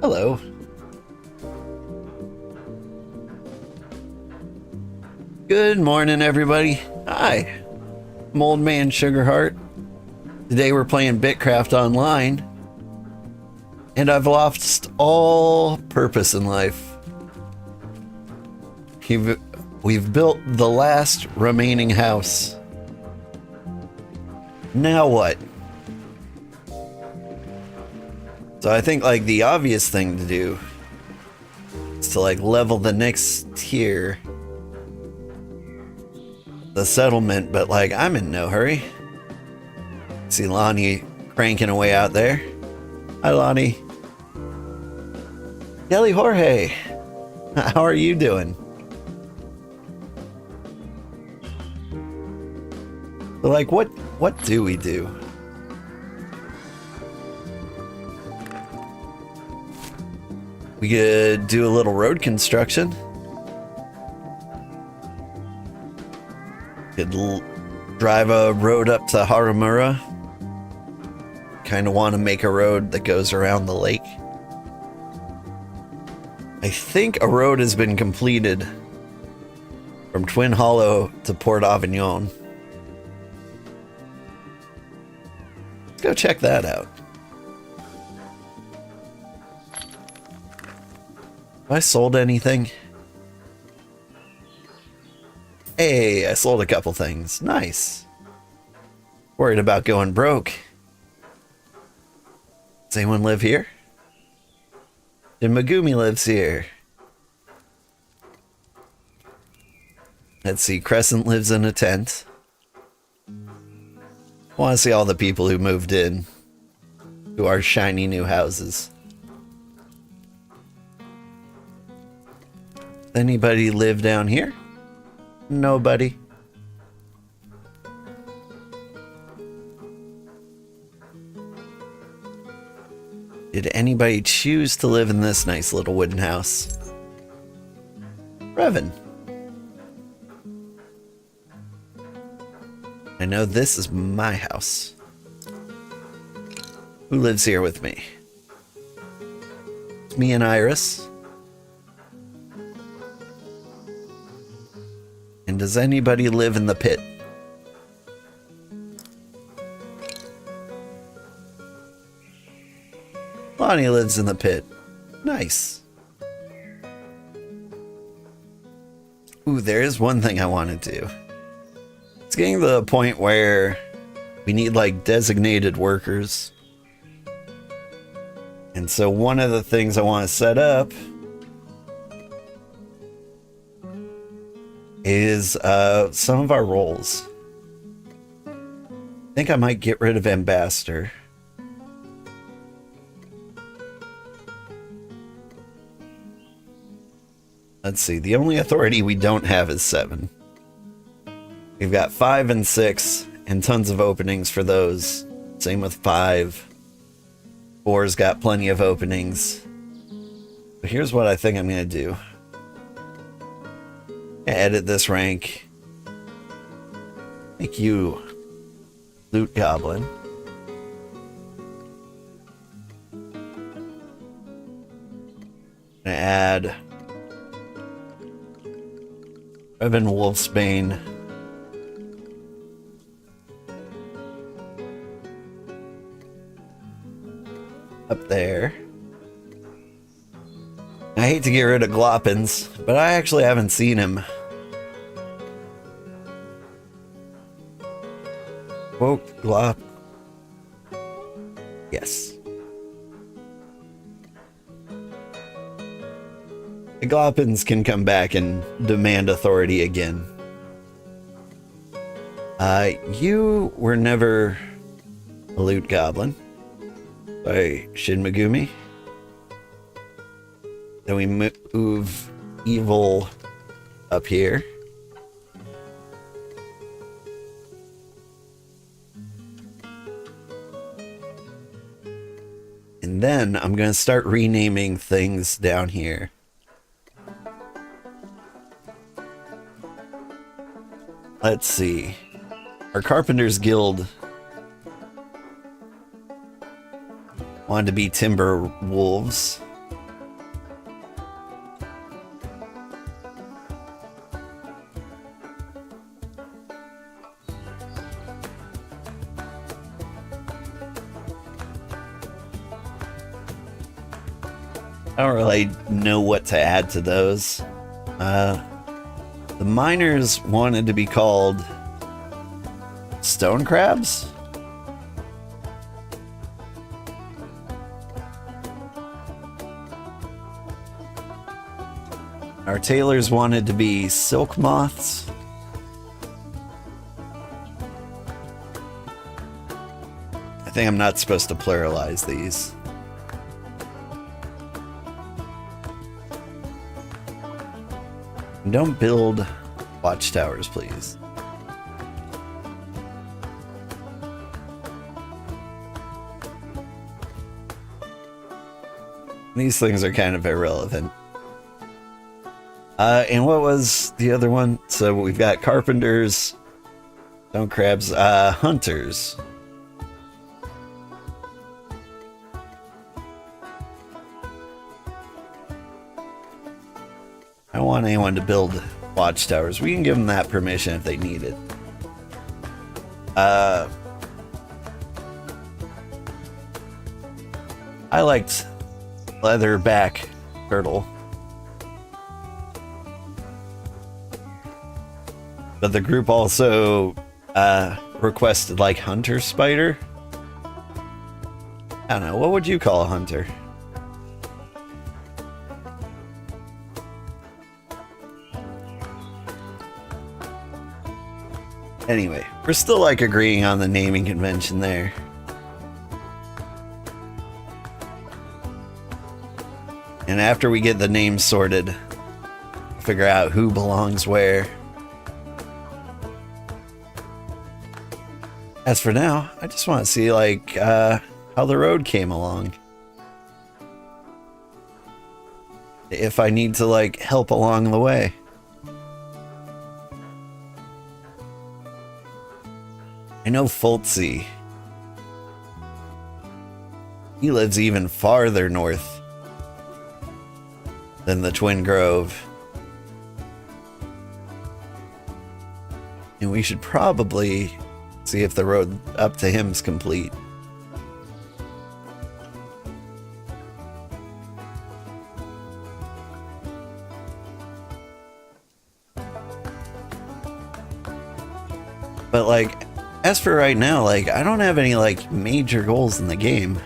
Hello. Good morning, everybody. Hi, I'm Old Man Sugarheart. Today we're playing BitCraft online, and I've lost all purpose in life. We've built the last remaining house. Now what? So I think like the obvious thing to do is to like level the next tier, the settlement, but like I'm in no hurry. See Lonnie cranking away out there. Hi Lonnie. Kelly Jorge, how are you doing? So like what do we do? We could do a little road construction. Could drive a road up to Harumura. Kind of want to make a road that goes around the lake. I think a road has been completed from Twin Hollow to Port Avignon. Let's go check that out. Have I sold anything? Hey, I sold a couple things. Nice. Worried about going broke. Does anyone live here? And Megumi lives here. Let's see, Crescent lives in a tent. I want to see all the people who moved in to our shiny new houses. Anybody live down here? Nobody. Did anybody choose to live in this nice little wooden house? Revan. I know this is my house. Who lives here with me? It's me and Iris. And does anybody live in the pit? Lonnie lives in the pit. Nice. Ooh, there is one thing I want to do. It's getting to the point where we need like designated workers. And so one of the things I want to set up is some of our roles. I think I might get rid of Ambassador. Let's see, the only authority we don't have is 7. We've got 5 and 6 and tons of openings for those. Same with 5. 4's got plenty of openings. But here's what I think I'm going to do. Edit this rank. Make you Loot Goblin. Add Revan Wolfsbane. Up there. I hate to get rid of Gloppins, but I actually haven't seen him. Woke Glop. Yes. The Gloppins can come back and demand authority again. You were never a loot goblin by Shin Megumi. Then we move evil up here. And then I'm going to start renaming things down here. Let's see. Our Carpenter's Guild wanted to be Timber Wolves. I don't really know what to add to those. The miners wanted to be called stone crabs? Our tailors wanted to be silk moths. I think I'm not supposed to pluralize these. Don't build watchtowers, please. These things are kind of irrelevant. And what was the other one? So we've got carpenters, stone crabs, hunters. I don't want anyone to build watchtowers. We can give them that permission if they need it. I liked leatherback turtle. But the group also requested like hunter spider. I don't know, what would you call a hunter? Anyway, we're still like agreeing on the naming convention there. And after we get the names sorted, figure out who belongs where. As for now, I just want to see like how the road came along. If I need to like help along the way. I know Fultzy. He lives even farther north than the Twin Grove. And we should probably see if the road up to him is complete. But like, as for right now, like, I don't have any like major goals in the game.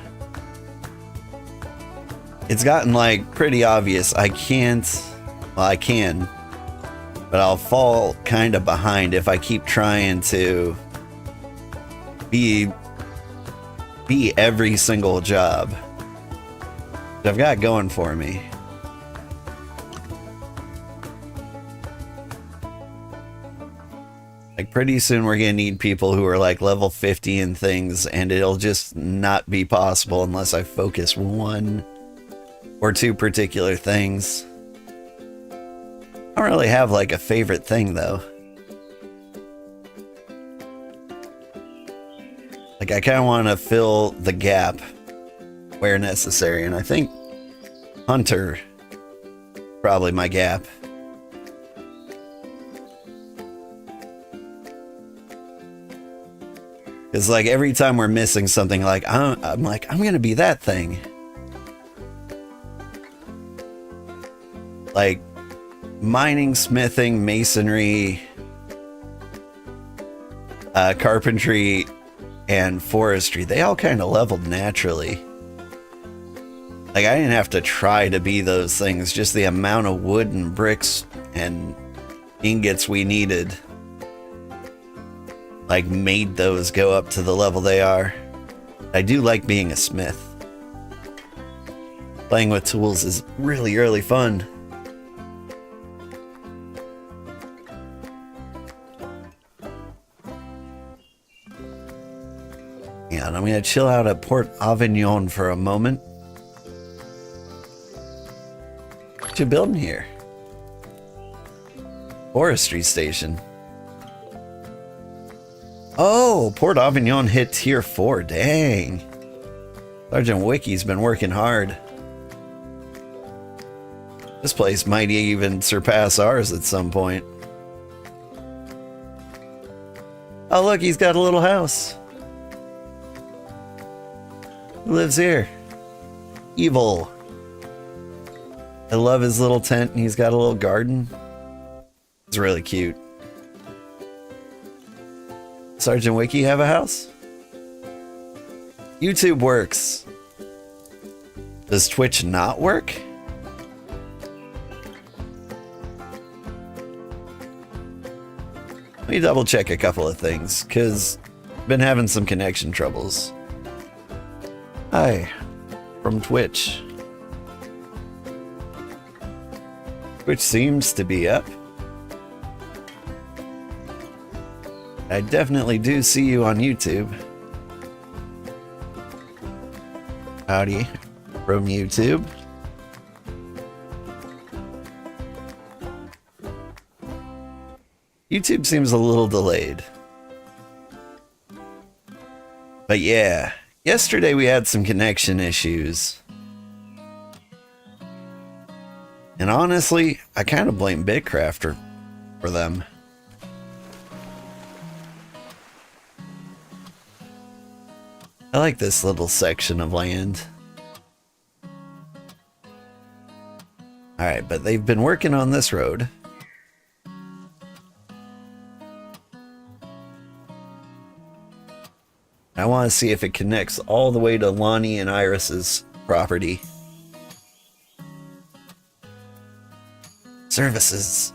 It's gotten like pretty obvious I can't, well, I can, but I'll fall kind of behind if I keep trying to be every single job that I've got going for me. Like pretty soon we're gonna need people who are like level 50 and things, and it'll just not be possible unless I focus one or two particular things. I don't really have like a favorite thing though. Like I kind of want to fill the gap where necessary, and I think Hunter probably my gap. It's like every time we're missing something, like I'm gonna be that thing. Like mining, smithing, masonry, carpentry, and forestry, they all kind of leveled naturally. Like I didn't have to try to be those things, just the amount of wood and bricks and ingots we needed like made those go up to the level they are. I do like being a smith. Playing with tools is really, really fun. And I'm gonna chill out at Port Avignon for a moment. What you building here? Forestry station. Oh, Port Avignon hit tier 4. Dang. Sergeant Wiki's been working hard. This place might even surpass ours at some point. Oh, look, he's got a little house. Who lives here? Evil. I love his little tent, and he's got a little garden. It's really cute. Sergeant Wiki have a house? YouTube works. Does Twitch not work? Let me double check a couple of things, because I've been having some connection troubles. Hi, from Twitch. Twitch seems to be up. I definitely do see you on YouTube. Howdy from YouTube. YouTube seems a little delayed. But yeah, yesterday we had some connection issues. And honestly, I kind of blame BitCraft for them. I like this little section of land. Alright, but they've been working on this road. I want to see if it connects all the way to Lonnie and Iris's property. Services.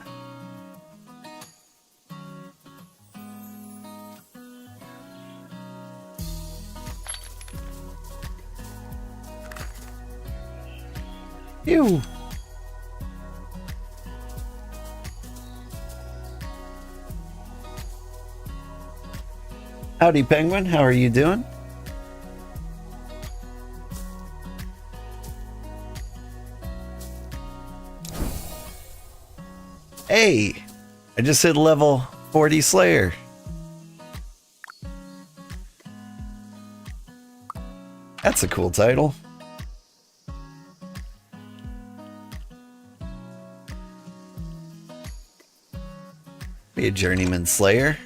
Ew. Howdy, Penguin. How are you doing? Hey, I just hit level 40 Slayer. That's a cool title. Be a journeyman slayer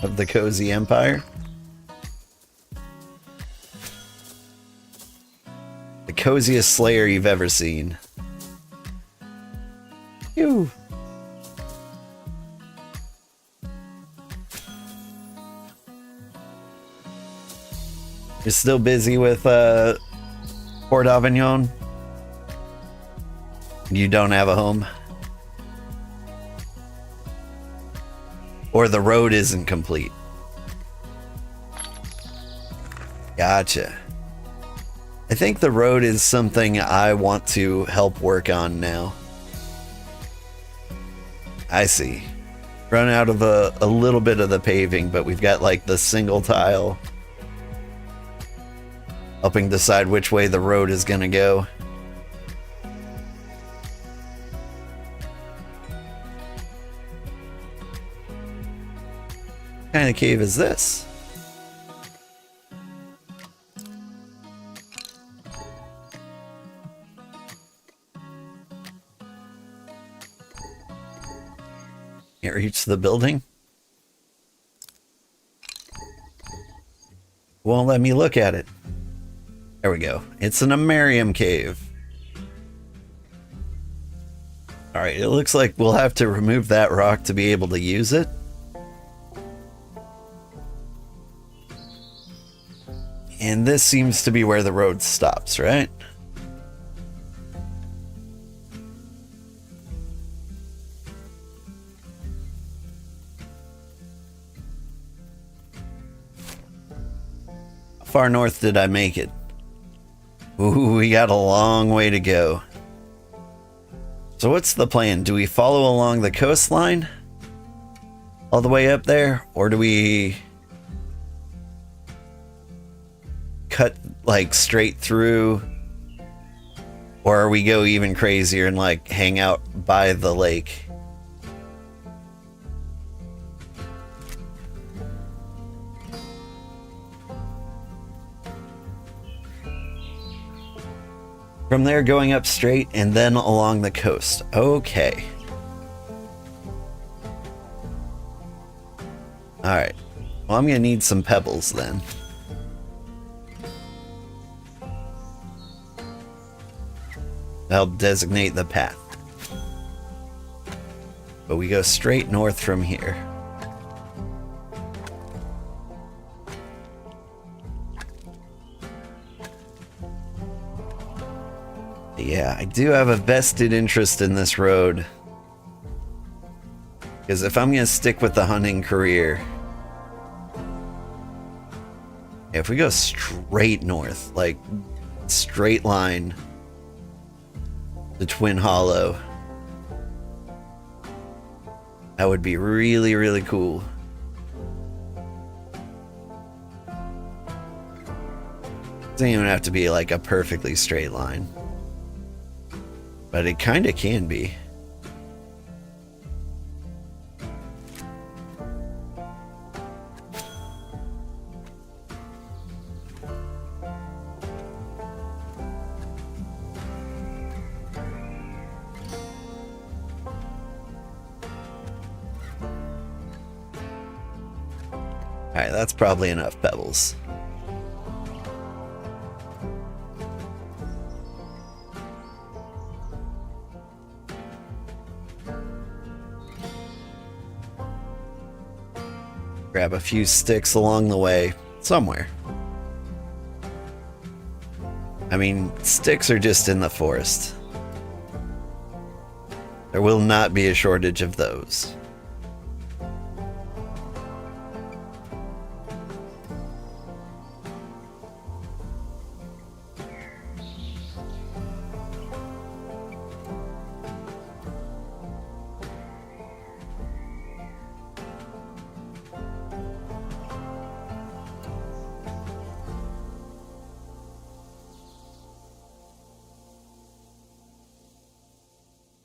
of the Cozy Empire. The coziest slayer you've ever seen. Phew. You're still busy with Port Avignon? You don't have a home? Or the road isn't complete? Gotcha. I think the road is something I want to help work on now. I see. Run out of a little bit of the paving, but we've got like the single tile helping decide which way the road is gonna go. What kind of cave is this? Can't reach the building? Won't let me look at it. There we go. It's an Amerium cave. Alright, it looks like we'll have to remove that rock to be able to use it. And this seems to be where the road stops, right? How far north did I make it? Ooh, we got a long way to go. So what's the plan? Do we follow along the coastline all the way up there? Or do we cut like straight through? Or we go even crazier and like hang out by the lake? From there going up straight and then along the coast. Okay. Alright. Well, I'm gonna need some pebbles then. to help designate the path. But we go straight north from here. Yeah, I do have a vested interest in this road. Because if I'm going to stick with the hunting career, if we go straight north, like straight line to Twin Hollow, that would be really, really cool. It doesn't even have to be like a perfectly straight line. But it kind of can be. Alright, that's probably enough pebbles. Grab a few sticks along the way, somewhere. I mean, sticks are just in the forest. There will not be a shortage of those.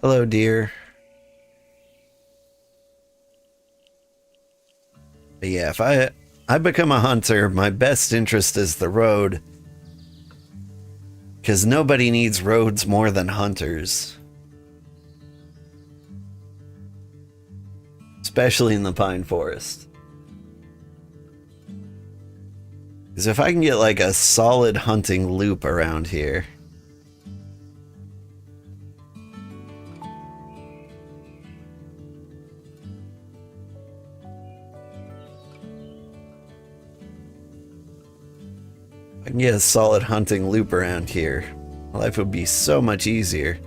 Hello, dear. But yeah, if I become a hunter, my best interest is the road. Because nobody needs roads more than hunters. Especially in the pine forest. Because if I can get like a solid hunting loop around here, I can get a solid hunting loop around here, life would be so much easier.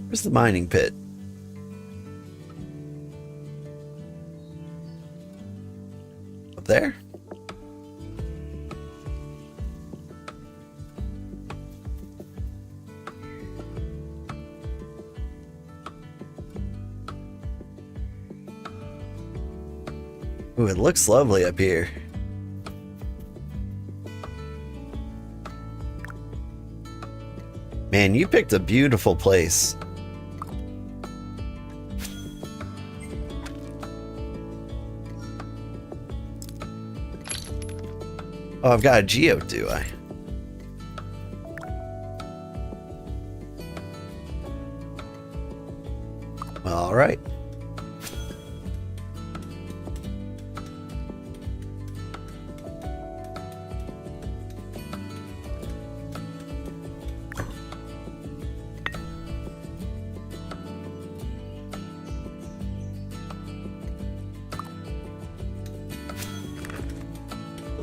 Where's the mining pit? Up there? Ooh, it looks lovely up here. Man, you picked a beautiful place. Oh, I've got a geode, do I? All right.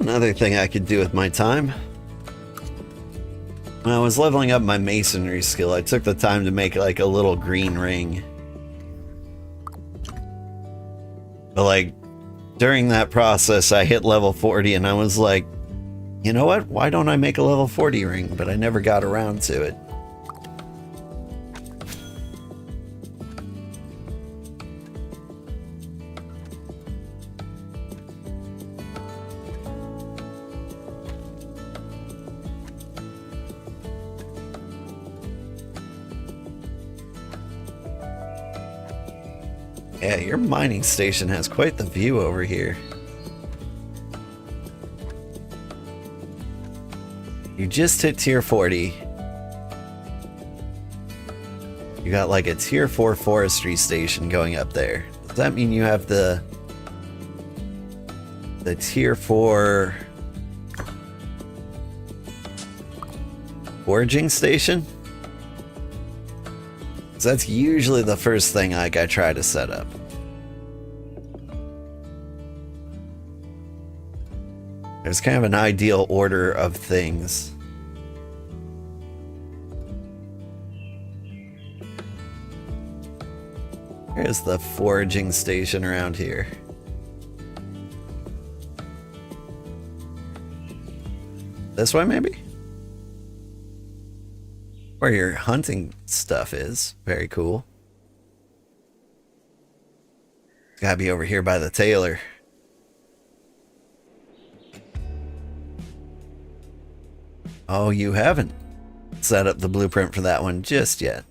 Another thing I could do with my time. When I was leveling up my masonry skill, I took the time to make like a little green ring. But like, during that process, I hit level 40 and I was like, you know what? Why don't I make a level 40 ring? But I never got around to it. Yeah, your mining station has quite the view over here. You just hit tier 40. You got like a tier 4 forestry station going up there. Does that mean you have the tier 4 foraging station? So that's usually the first thing like I try to set up. There's kind of an ideal order of things. Here's the foraging station around here. This way, maybe? Where your hunting stuff is. Very cool. Gotta be over here by the tailor. Oh, you haven't set up the blueprint for that one just yet.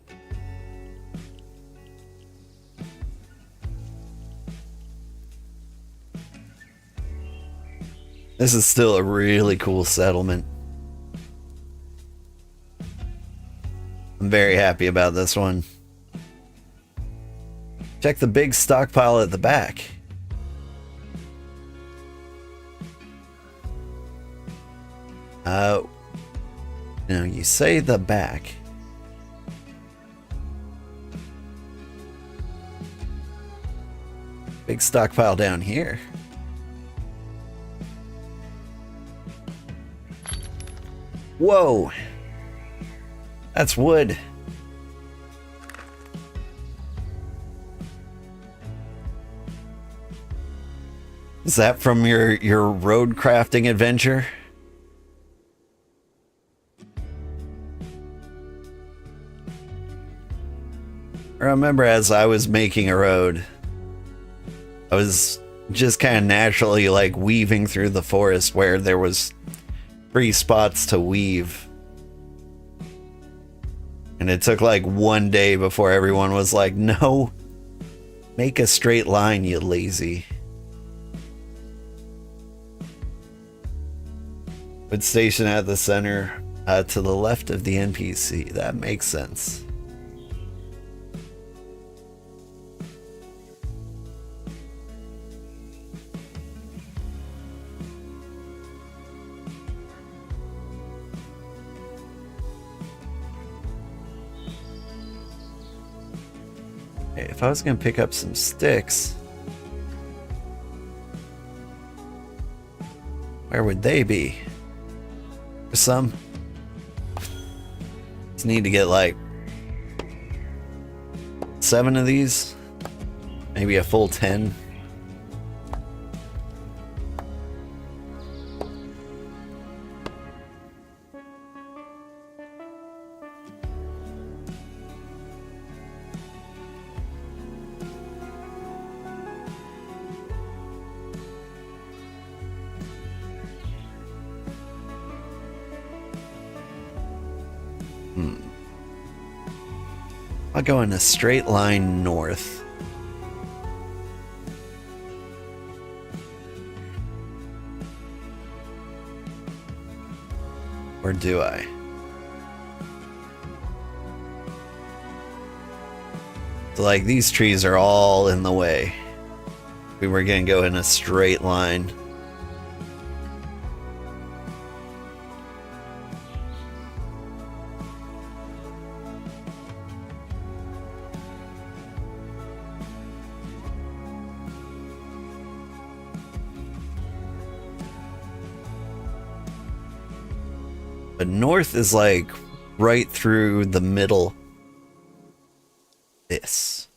This is still a really cool settlement. I'm very happy about this one. Check the big stockpile at the back. No, you say the back. Big stockpile down here. Whoa! That's wood. Is that from your road crafting adventure? I remember as I was making a road, I was just kind of naturally like weaving through the forest where there was 3 spots to weave. And it took like one day before everyone was like, no, make a straight line, you lazy. Wood station at the center, to the left of the NPC. That makes sense. If I was going to pick up some sticks, where would they be? For some, just need to get like 7 of these, maybe a full 10. I'll go in a straight line north. Or do I? So like these trees are all in the way. We were gonna go in a straight line. But north is like right through the middle. This.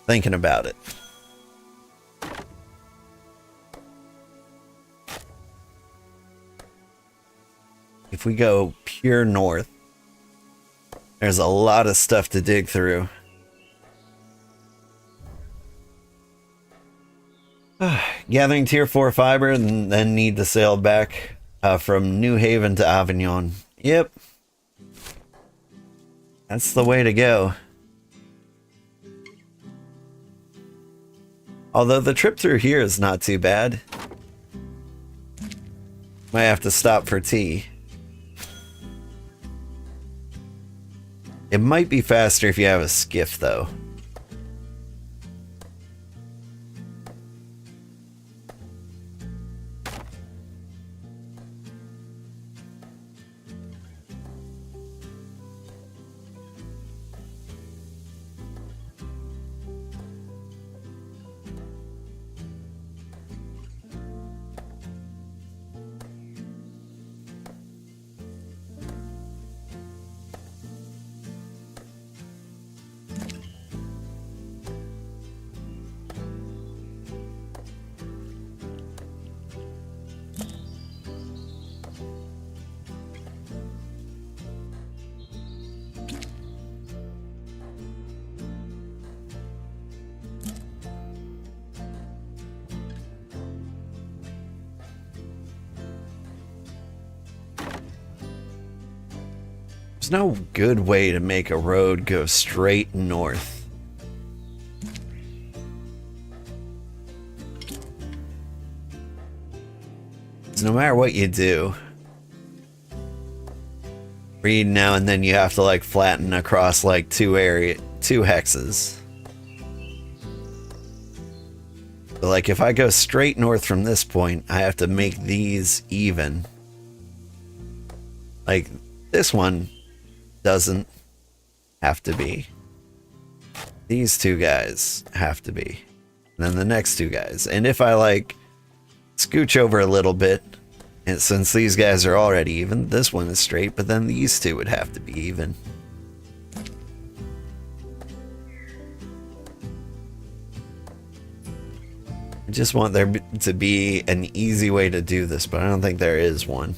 Thinking about it. If we go pure north, there's a lot of stuff to dig through. Gathering tier 4 fiber and then need to sail back from New Haven to Avignon. Yep. That's the way to go. Although the trip through here is not too bad. Might have to stop for tea. It might be faster if you have a skiff, though. There's no good way to make a road go straight north. So no matter what you do, read now and then you have to like flatten across like two hexes. But like if I go straight north from this point, I have to make these even. Like this one doesn't have to be. These two guys have to be. And then the next two guys. And if I like scooch over a little bit, and since these guys are already even, this one is straight, but then these two would have to be even. I just want there to be an easy way to do this, but I don't think there is one.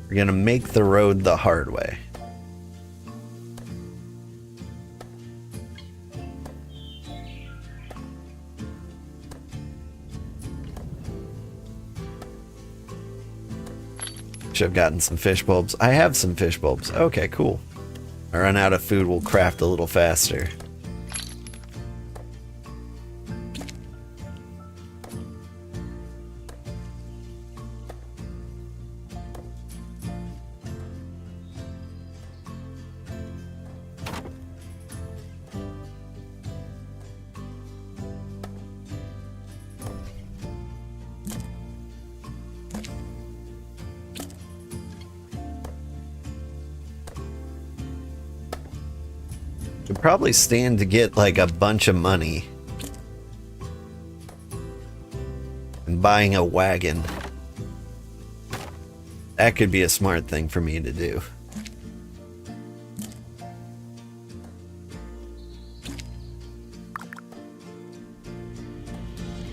We're gonna make the road the hard way. Should have gotten some fish bulbs. I have some fish bulbs. Okay, cool. I run out of food, we'll craft a little faster. Could probably stand to get like a bunch of money and buying a wagon. That could be a smart thing for me to do.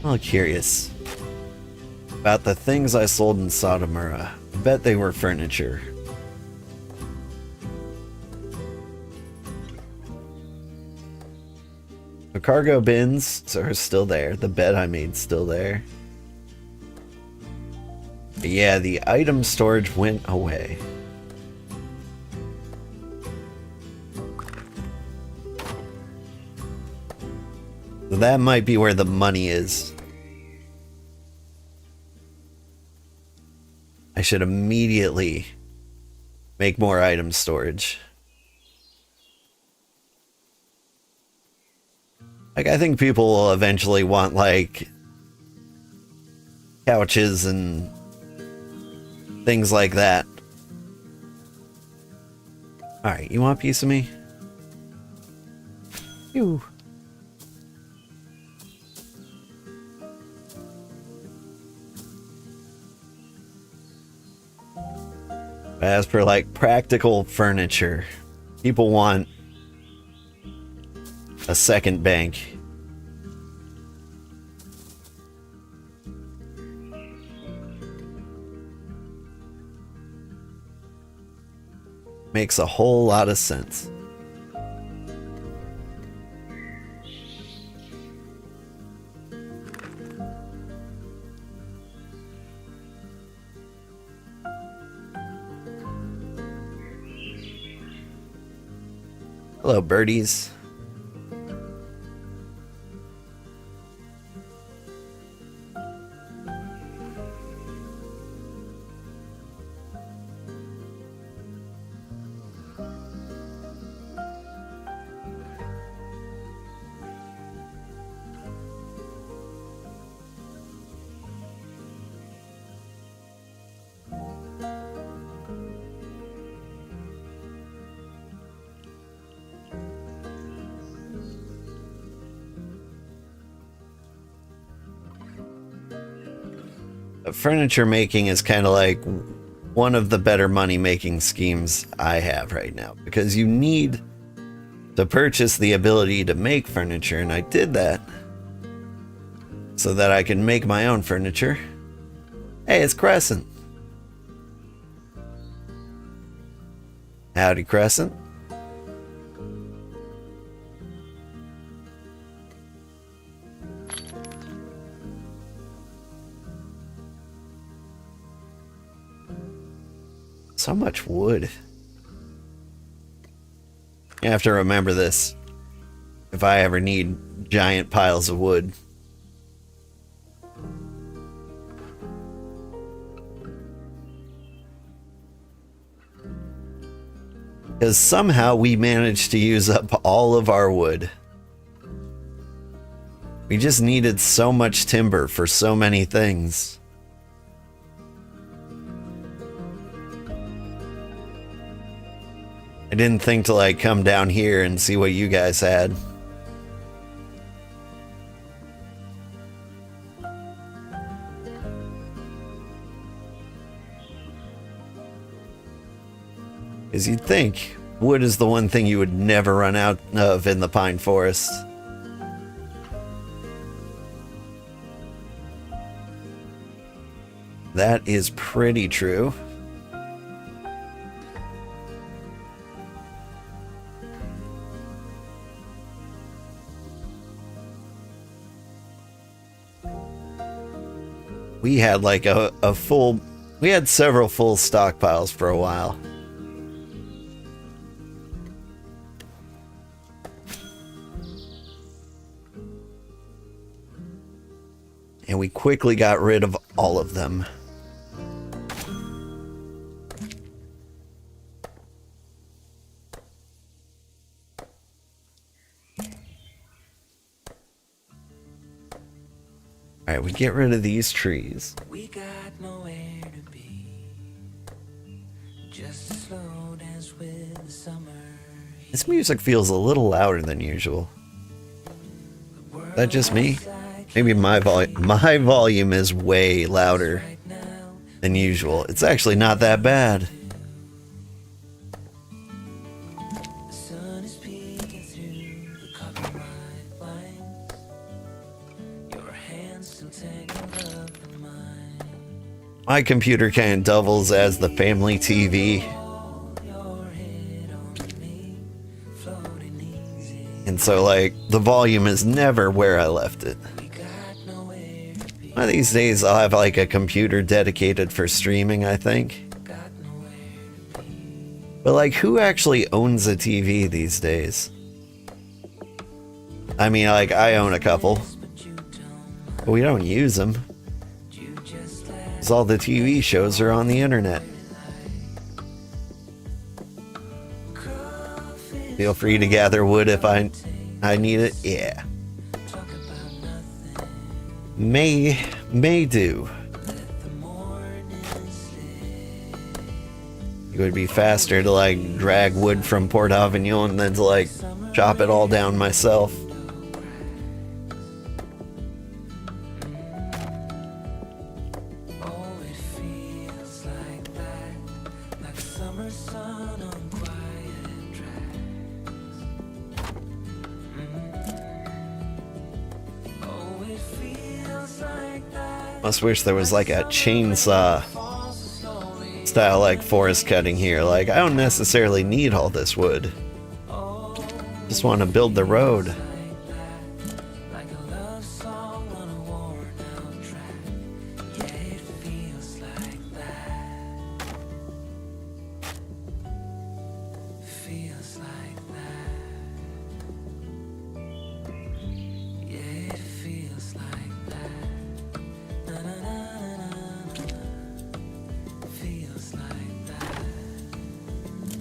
I'm curious about the things I sold in Sodomura. I bet they were furniture. The cargo bins are still there. The bed I made's still there. But yeah, the item storage went away. So that might be where the money is. I should immediately make more item storage. Like, I think people will eventually want, like, couches and things like that. Alright, you want a piece of me? Ew. As for, like, practical furniture, people want a second bank. Makes a whole lot of sense. Hello, birdies. Furniture making is kind of like one of the better money making schemes I have right now, because you need to purchase the ability to make furniture, and I did that so that I can make my own furniture. Hey, it's Crescent. Howdy, Crescent. So much wood. You have to remember this if I ever need giant piles of wood. Because somehow we managed to use up all of our wood. We just needed so much timber for so many things. I didn't think to like come down here and see what you guys had. Because you'd think wood is the one thing you would never run out of in the pine forest. That is pretty true. We had like we had several full stockpiles for a while. And we quickly got rid of all of them. Alright, we get rid of these trees. We got nowhere to be. Just a slow dance with the summer. This music feels a little louder than usual. Is that just me? Maybe my volume is way louder than usual. It's actually not that bad. My computer kind of doubles as the family TV. And so, like, the volume is never where I left it. One of these days, I'll have, like, a computer dedicated for streaming, I think. But, like, who actually owns a TV these days? I mean, like, I own a couple. But we don't use them. Because all the TV shows are on the internet. Feel free to gather wood if I need it. Yeah. May do. It would be faster to like drag wood from Port Avignon than to like chop it all down myself. Must wish there was like a chainsaw style like forest cutting here. Like, I don't necessarily need all this wood. Just want to build the road.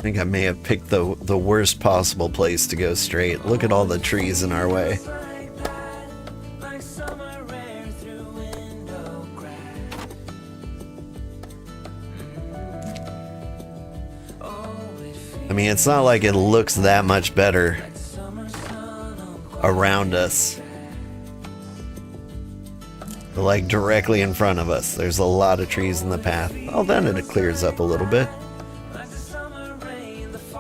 think I may have picked the worst possible place to go straight. Look at all the trees in our way. I mean, it's not like it looks that much better around us. But like directly in front of us, there's a lot of trees in the path. Oh, then it clears up a little bit.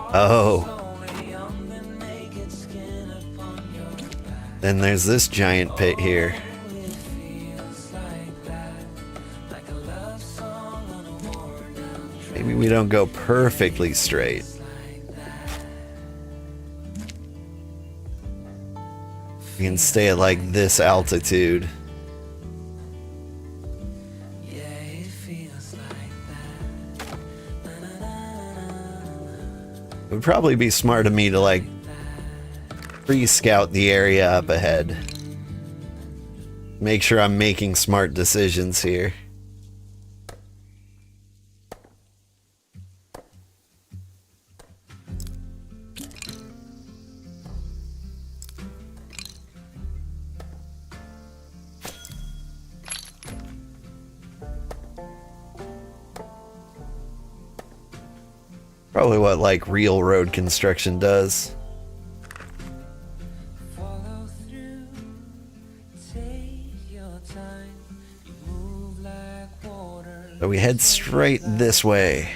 Oh. Then there's this giant pit here. Maybe we don't go perfectly straight. We can stay at like this altitude. It would probably be smart of me to like pre-scout the area up ahead. Make sure I'm making smart decisions here. Probably what like real road construction does. So we head straight this way.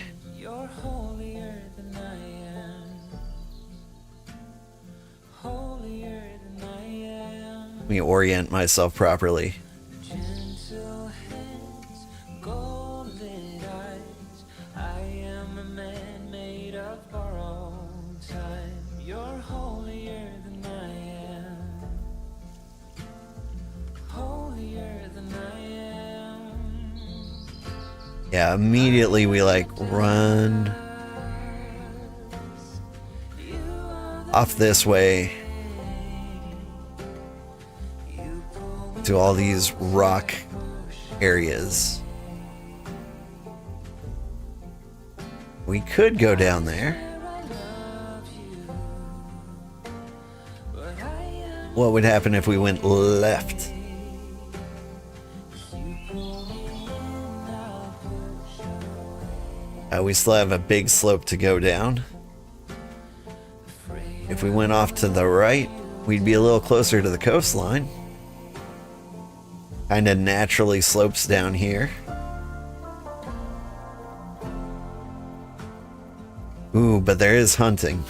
Let me orient myself properly. Yeah, immediately we like run off this way to all these rock areas. We could go down there. What would happen if we went left? We still have a big slope to go down. If we went off to the right, we'd be a little closer to the coastline. Kinda naturally slopes down here. Ooh, but there is hunting.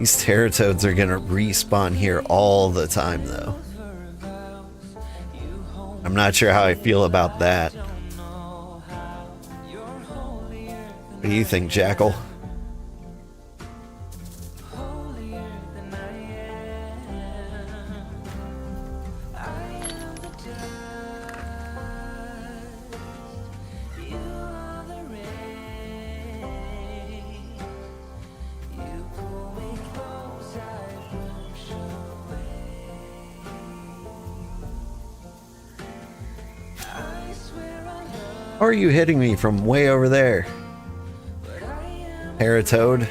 These teratoads are gonna respawn here all the time, though. I'm not sure how I feel about that. What do you think, Jackal? Or are you hitting me from way over there? Paratoad?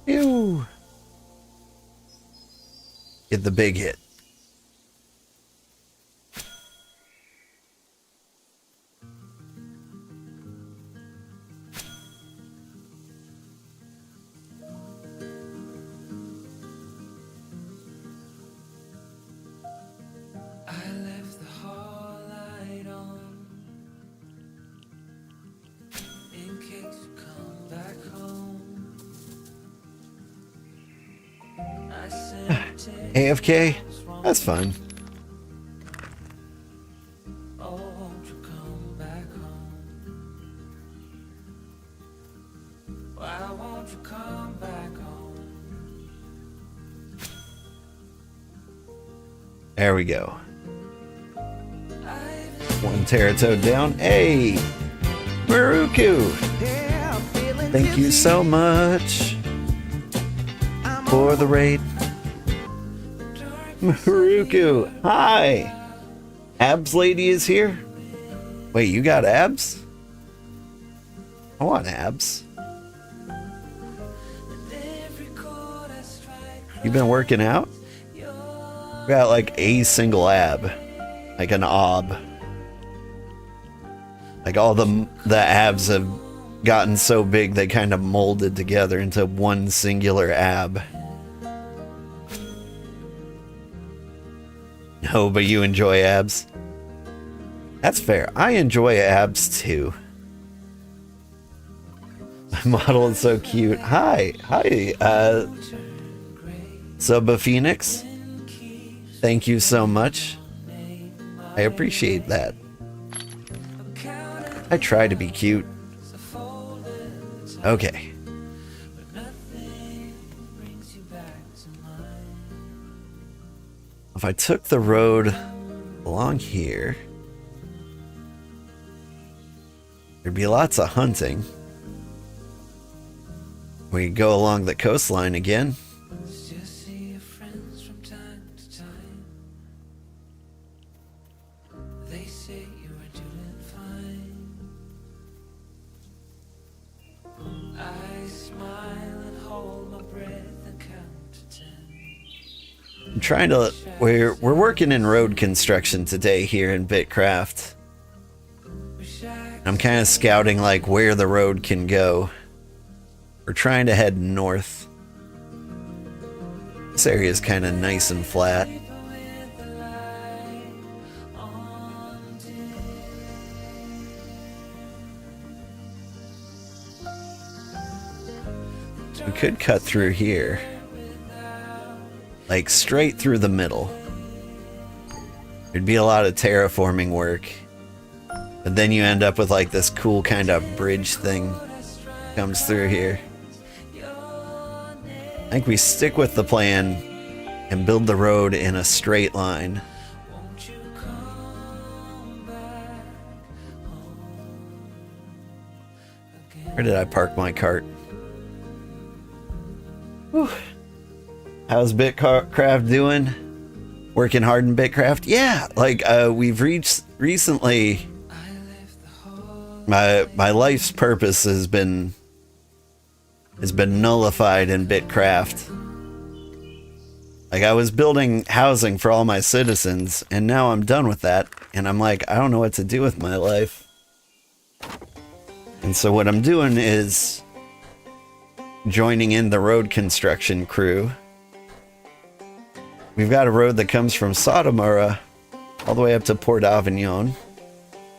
Ew. Get the big hit. AFK? That's fine. There we go. One Teratoad down. Hey! Maruku! Thank you so much for the raid. Maruku! Hi! Abs lady is here? Wait, you got abs? I want abs. You been working out? Got like a single ab, like an ob. Like all the abs have gotten so big they kind of molded together into one singular ab. No, but you enjoy abs. That's fair. I enjoy abs too. My model is so cute. Hi, Subba Phoenix. Thank you so much. I appreciate that. I try to be cute. Okay. If I took the road along here, there'd be lots of hunting. We go along the coastline again. I'm trying to, we're working in road construction today here in BitCraft. I'm kind of scouting like where the road can go. We're trying to head north. This area is kind of nice and flat. We could cut through here. Like straight through the middle. There'd be a lot of terraforming work. But then you end up with like this cool kind of bridge thing comes through here. I think we stick with the plan and build the road in a straight line. Where did I park my cart? Whew. How's BitCraft doing? Working hard in BitCraft? Yeah, like we've reached recently. My life's purpose has been nullified in BitCraft. Like I was building housing for all my citizens, and now I'm done with that. And I'm like, I don't know what to do with my life. And so what I'm doing is joining in the road construction crew. We've got a road that comes from Sotomura all the way up to Port Avignon.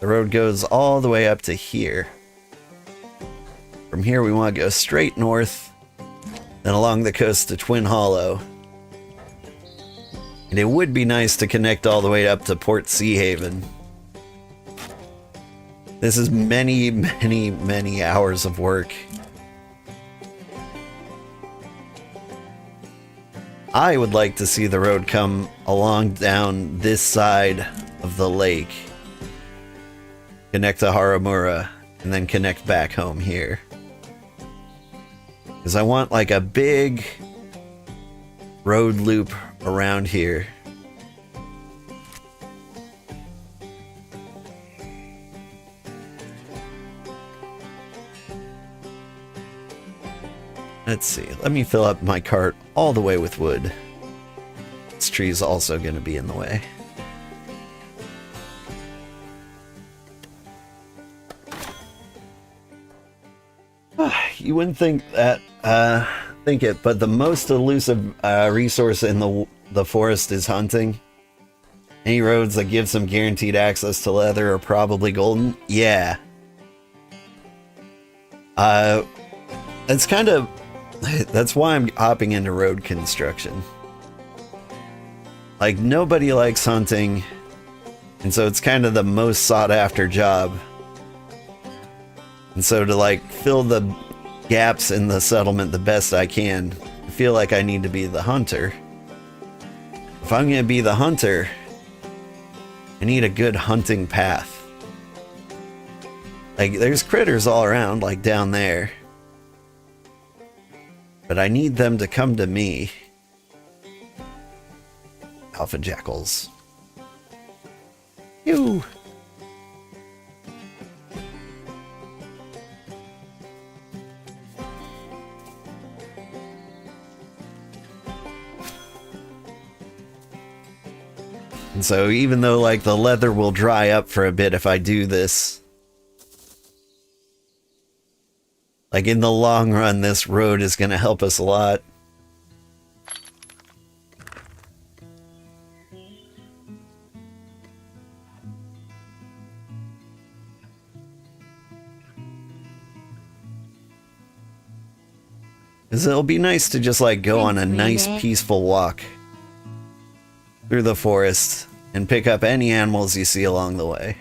The road goes all the way up to here. From here we want to go straight north, then along the coast to Twin Hollow. And it would be nice to connect all the way up to Port Seahaven. This is many, many, many hours of work. I would like to see the road come along down this side of the lake, connect to Haramura, and then connect back home here. Because I want like a big road loop around here. Let's see, let me fill up my cart all the way with wood. This tree is also going to be in the way. You wouldn't think that, think it, but the most elusive resource in the forest is hunting. Any roads that give some guaranteed access to leather are probably golden. Yeah. It's kind of... That's why I'm hopping into road construction. Like, nobody likes hunting, and so it's kind of the most sought after job. And so to like fill the gaps in the settlement the best I can, I feel like I need to be the hunter. If I'm gonna be the hunter, I need a good hunting path. Like, there's critters all around, like down there. But I need them to come to me. Alpha jackals. Ew. And so even though like the leather will dry up for a bit if I do this, like in the long run, this road is going to help us a lot. Because it'll be nice to just like go on a nice peaceful walk through the forest and pick up any animals you see along the way.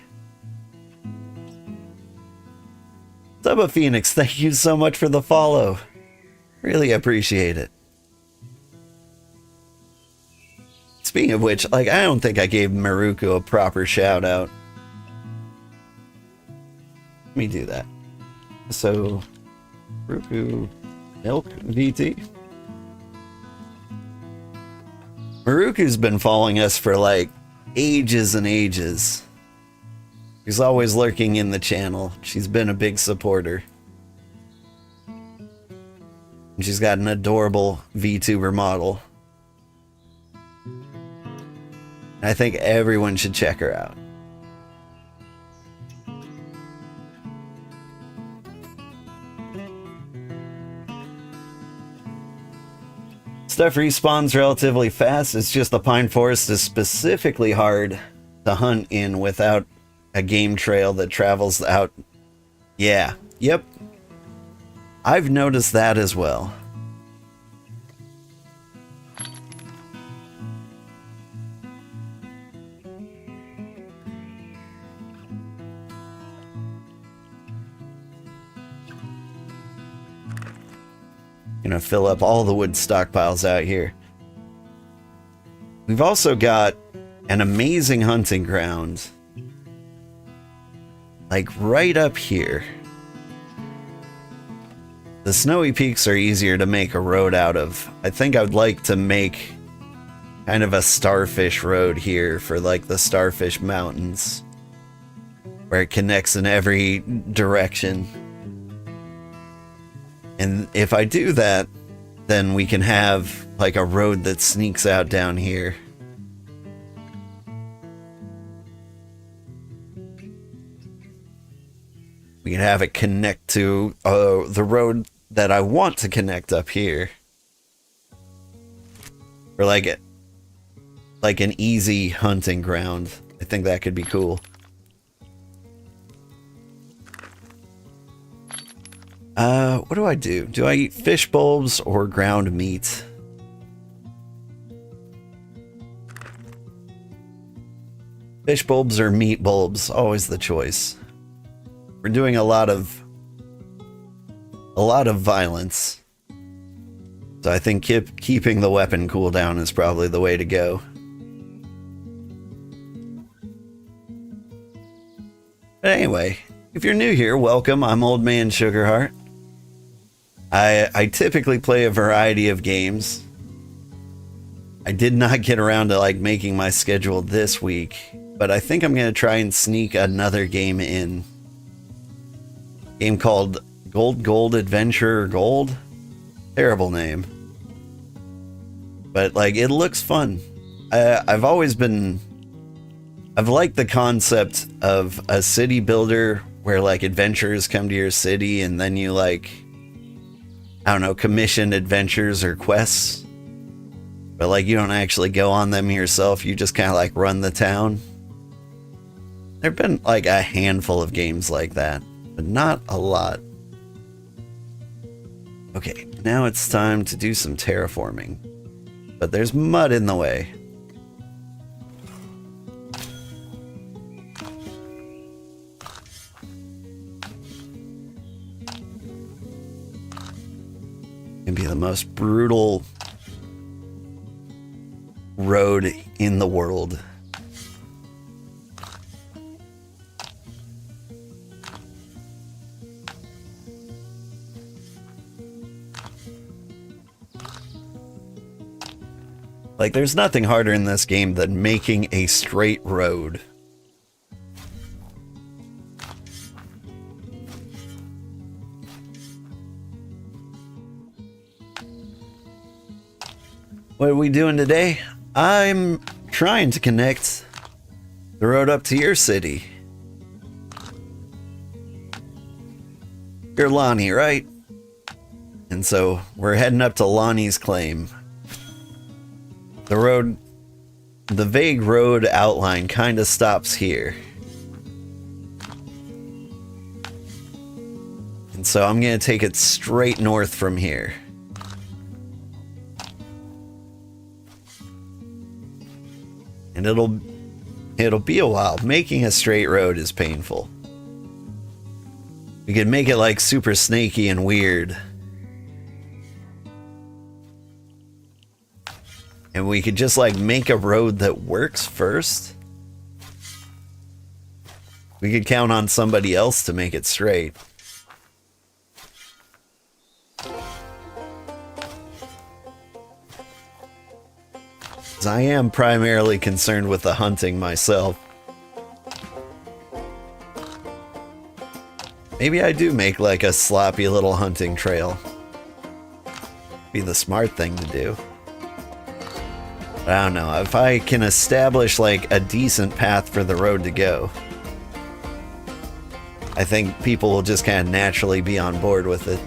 Suba Phoenix, thank you so much for the follow. Really appreciate it. Speaking of which, like, I don't think I gave Maruku a proper shout out. Let me do that. So, Maruku Milk VT. Maruku's been following us for like ages and ages. She's always lurking in the channel. She's been a big supporter. And she's got an adorable VTuber model. I think everyone should check her out. Stuff respawns relatively fast. It's just the pine forest is specifically hard to hunt in without a game trail that travels out. Yeah, yep. I've noticed that as well. Gonna fill up all the wood stockpiles out here. We've also got an amazing hunting ground, like right up here. The snowy peaks are easier to make a road out of. I think I would like to make kind of a starfish road here for like the Starfish Mountains, where it connects in every direction. And if I do that, then we can have like a road that sneaks out down here. We can have it connect to the road that I want to connect up here. Or like an easy hunting ground. I think that could be cool. What do I do? Do I eat fish bulbs or ground meat? Fish bulbs or meat bulbs, always the choice. We're doing a lot of violence. So I think keeping the weapon cooldown is probably the way to go. But anyway, if you're new here, welcome. I'm Old Man Sugarheart. I typically play a variety of games. I did not get around to like making my schedule this week, but I think I'm going to try and sneak another game in. Game called Gold Adventure Gold. Terrible name. But like, it looks fun. I've liked the concept of a city builder where like adventurers come to your city and then you like, I don't know, commission adventures or quests. But like, you don't actually go on them yourself. You just kind of like run the town. There've been like a handful of games like that, but not a lot. Okay, now it's time to do some terraforming. But there's mud in the way. It'd be the most brutal road in the world. Like, there's nothing harder in this game than making a straight road. What are we doing today? I'm trying to connect the road up to your city. You're Lonnie, right? And so we're heading up to Lonnie's claim. The vague road outline kind of stops here. And so I'm going to take it straight north from here. And it'll be a while. Making a straight road is painful. We could make it like super snaky and weird. And we could just like make a road that works first. We could count on somebody else to make it straight. 'Cause I am primarily concerned with the hunting myself. Maybe I do make like a sloppy little hunting trail. Be the smart thing to do. I don't know, if I can establish like a decent path for the road to go, I think people will just kind of naturally be on board with it.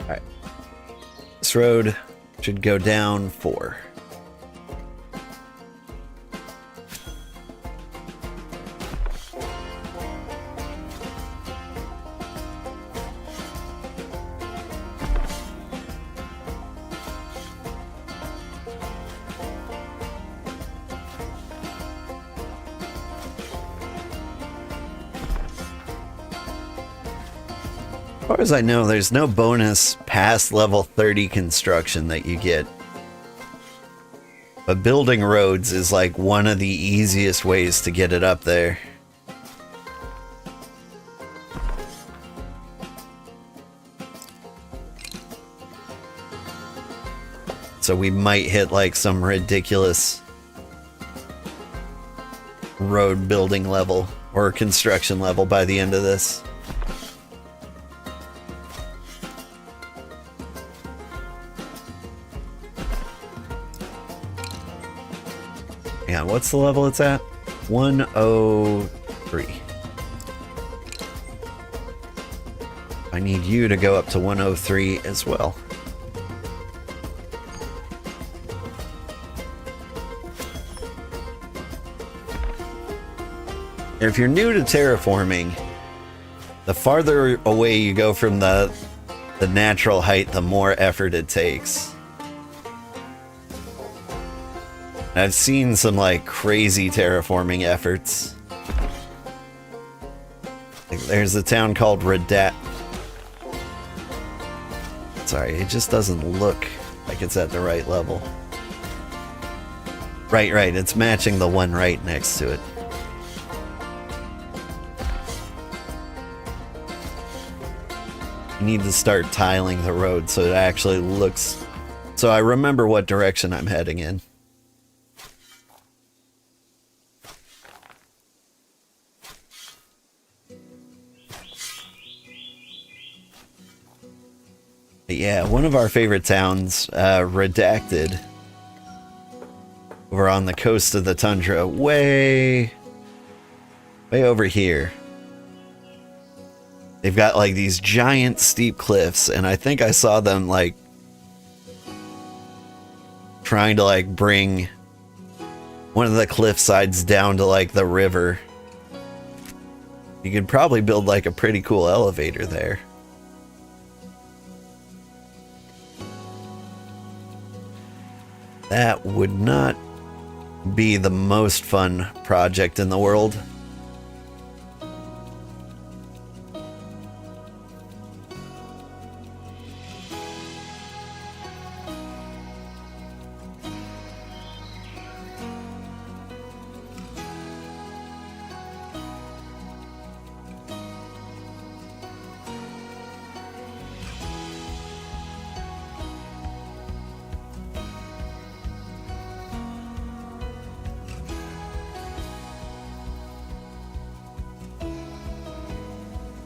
Alright. This road should go down 4. As far as I know, there's no bonus past level 30 construction that you get. But building roads is like one of the easiest ways to get it up there. So we might hit like some ridiculous road building level or construction level by the end of this. Yeah, what's the level it's at? 103. I need you to go up to 103 as well. If you're new to terraforming, the farther away you go from the natural height, the more effort it takes. I've seen some like crazy terraforming efforts. Like, there's a town called Sorry, it just doesn't look like it's at the right level. Right, it's matching the one right next to it. You need to start tiling the road so it actually looks... So I remember what direction I'm heading in. Yeah, one of our favorite towns, Redacted, over on the coast of the tundra, way over here. They've got like these giant steep cliffs, and I think I saw them like trying to like bring one of the cliff sides down to like the river. You could probably build like a pretty cool elevator there. That would not be the most fun project in the world.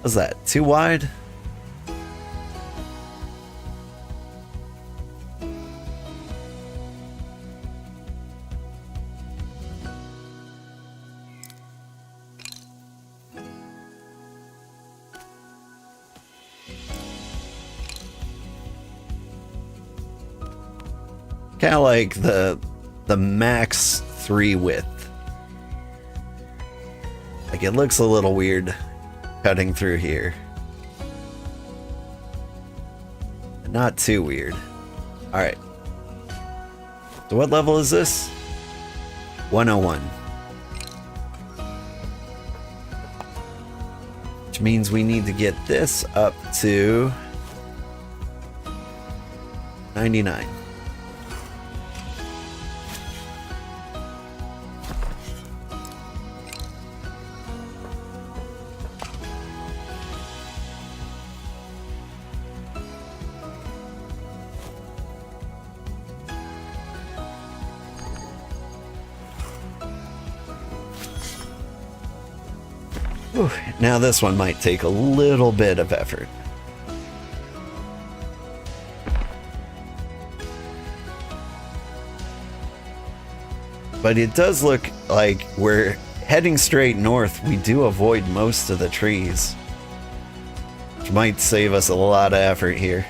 Was that too wide? Kind of like the max 3 width. Like, it looks a little weird cutting through here. Not too weird. Alright. So what level is this? 101. Which means we need to get this up to 99. Whew. Now this one might take a little bit of effort. But it does look like we're heading straight north. We do avoid most of the trees, which might save us a lot of effort here.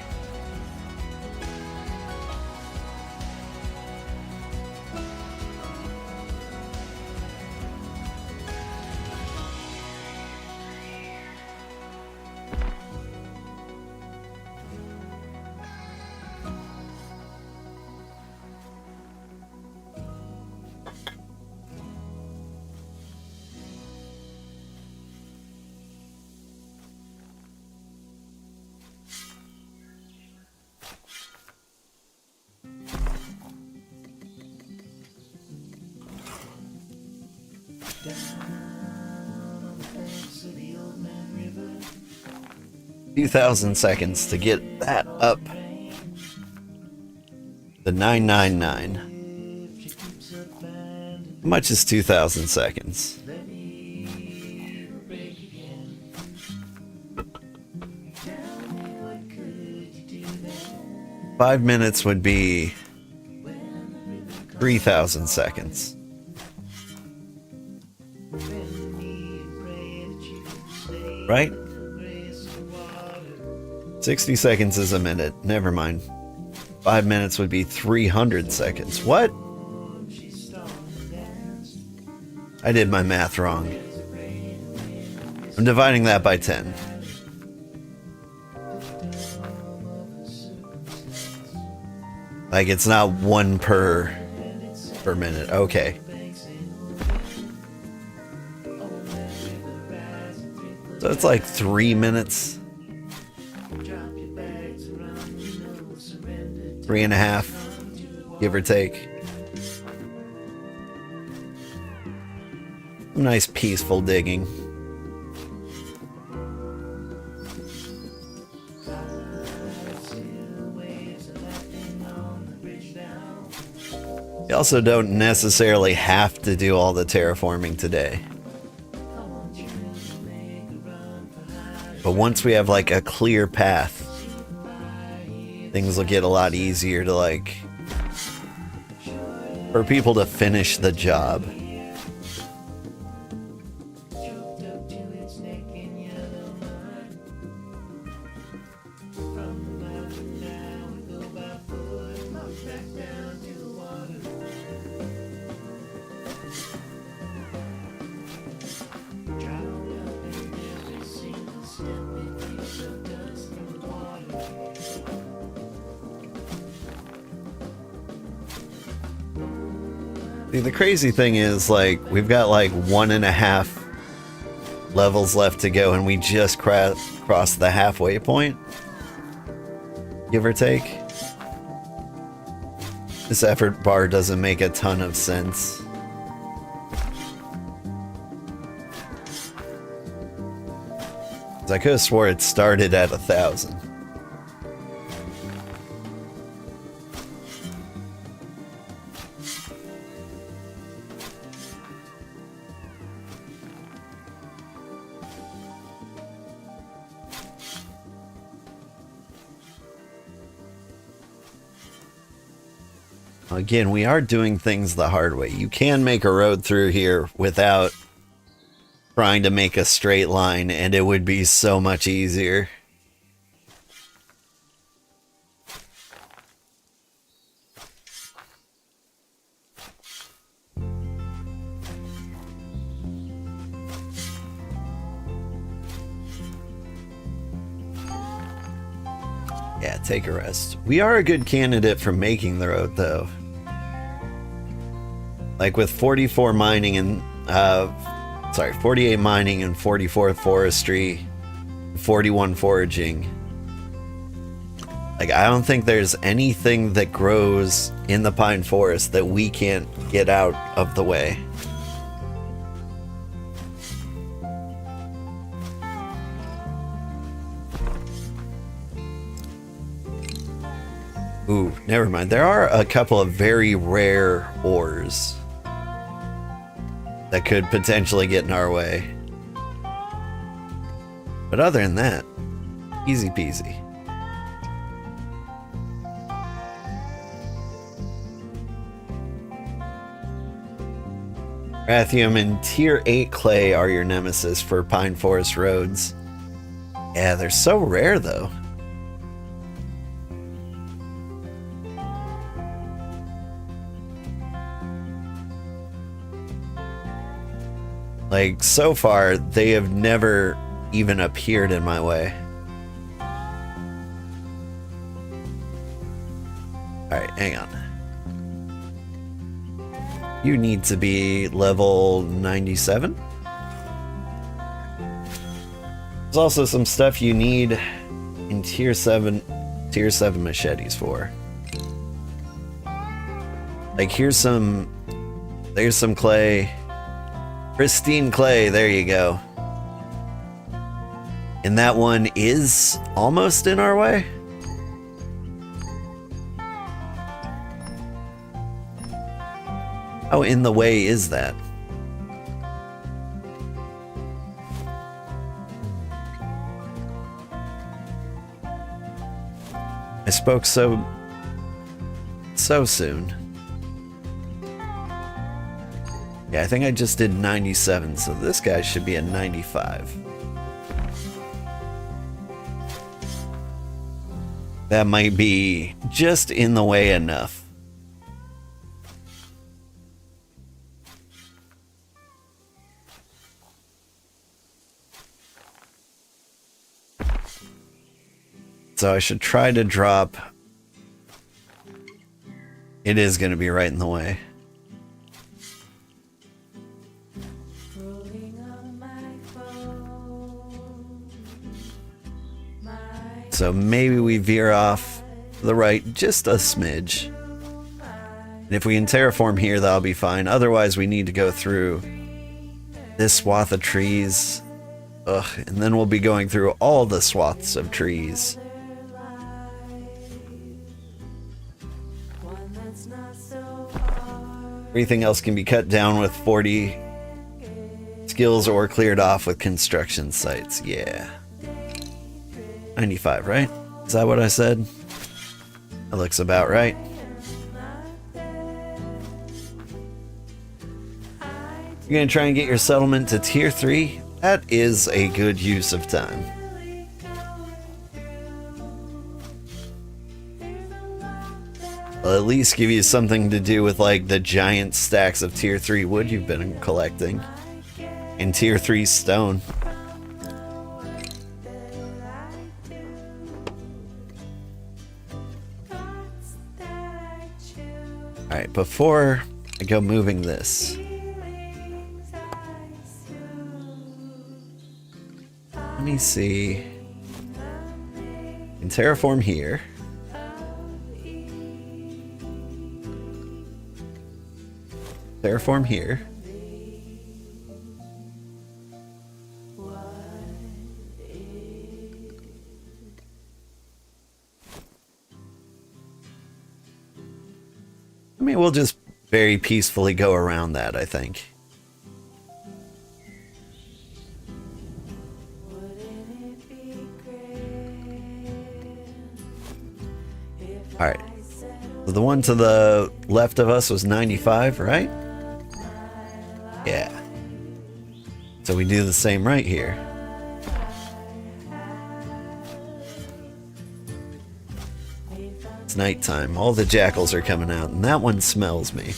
Few thousand seconds to get that up. The 999. How much is 2,000 seconds? Five minutes would be 3,000 seconds. Right? 60 seconds is a minute. Never mind. 5 minutes would be 300 seconds. What? I did my math wrong. I'm dividing that by 10. Like, it's not one per minute. Okay. So it's like 3 minutes. 3.5, give or take. Nice peaceful digging. You also don't necessarily have to do all the terraforming today. But once we have like a clear path, things will get a lot easier to, like, for people to finish the job. See, the crazy thing is, like, we've got like 1.5 levels left to go, and we just crossed the halfway point, give or take. This effort bar doesn't make a ton of sense. I could have swore it started at 1,000. Again, we are doing things the hard way. You can make a road through here without trying to make a straight line, and it would be so much easier. Yeah, take a rest. We are a good candidate for making the road, though. Like with 44 mining and 48 mining and 44 forestry, 41 foraging. Like, I don't think there's anything that grows in the pine forest that we can't get out of the way. Ooh, never mind. There are a couple of very rare ores that could potentially get in our way. But other than that, easy peasy. Rathium and tier 8 clay are your nemesis for pine forest roads. Yeah, they're so rare though. Like, so far, they have never even appeared in my way. Alright, hang on. You need to be level 97. There's also some stuff you need in tier 7 machetes for. Like, there's some clay. Pristine clay, there you go. And that one is almost in our way. How in the way is that? I spoke so soon. Yeah, I think I just did 97, so this guy should be a 95. That might be just in the way enough. So I should try to drop. It is going to be right in the way. So maybe we veer off to the right just a smidge. And if we can terraform here, that'll be fine. Otherwise, we need to go through this swath of trees. Ugh, and then we'll be going through all the swaths of trees. Everything else can be cut down with 40 skills or cleared off with construction sites. Yeah. 95, right? Is that what I said? That looks about right. You're gonna try and get your settlement to tier 3? That is a good use of time. I'll at least give you something to do with like the giant stacks of tier 3 wood you've been collecting. And tier 3 stone. Alright, before I go moving this. Let me see. In terraform here. Terraform here. I mean, we'll just very peacefully go around that, I think. Alright. So the one to the left of us was 95, right? Yeah. So we do the same right here. It's nighttime. All the jackals are coming out, and that one smells me.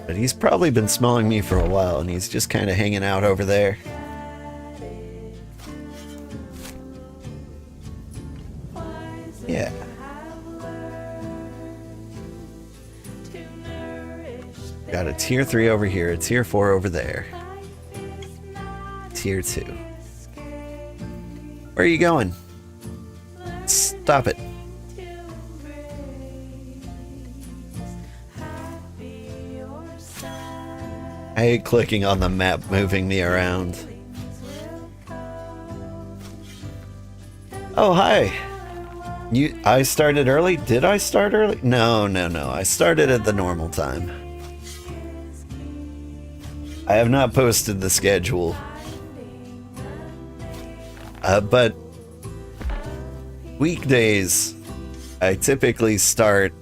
But he's probably been smelling me for a while, and he's just kind of hanging out over there. Yeah. Got a tier 3 over here, a tier 4 over there. Tier 2. Where are you going? Stop it. I hate clicking on the map moving me around. Oh, hi. I started early? Did I start early? No. I started at the normal time. I have not posted the schedule. But weekdays, I typically start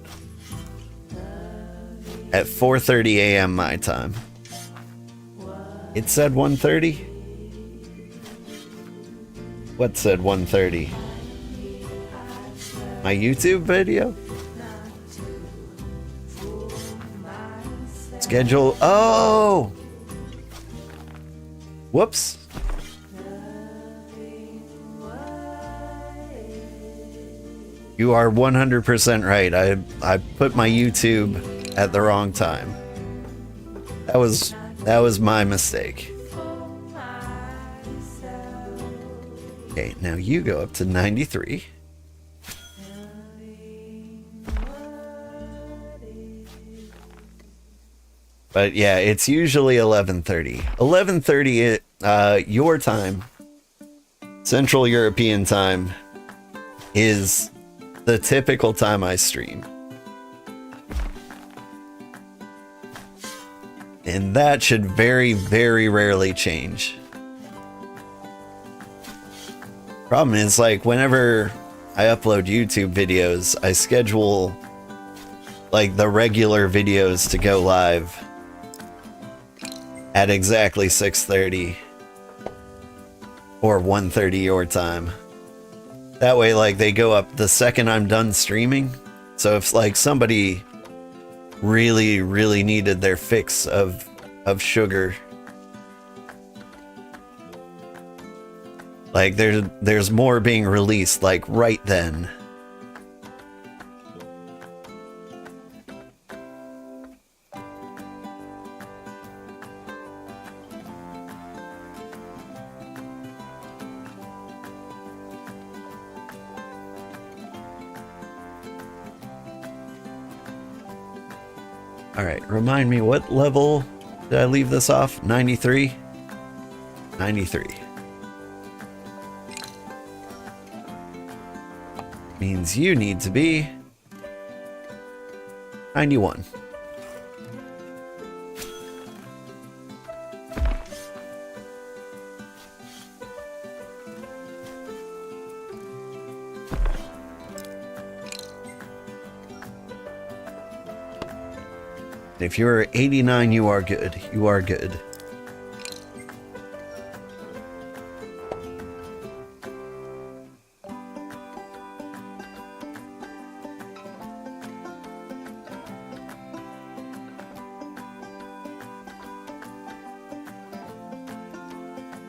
at 4:30 a.m. my time. It said 1:30? What said 1:30? My YouTube video? Schedule. Oh! Whoops. You are 100% right. I put my YouTube at the wrong time. That was my mistake. Okay, now you go up to 93. But yeah, it's usually 11:30. 11:30 your time, Central European time, is the typical time I stream. And that should very, very rarely change. Problem is, like, whenever I upload YouTube videos, I schedule, like, the regular videos to go live at exactly 6:30 or 1:30 your time. That way, like, they go up the second I'm done streaming. So if, like, somebody really, really needed their fix of sugar, like, there's more being released, like, right then. Alright, remind me, what level did I leave this off? 93? 93. Means you need to be 91. If you're 89, you are good. You are good.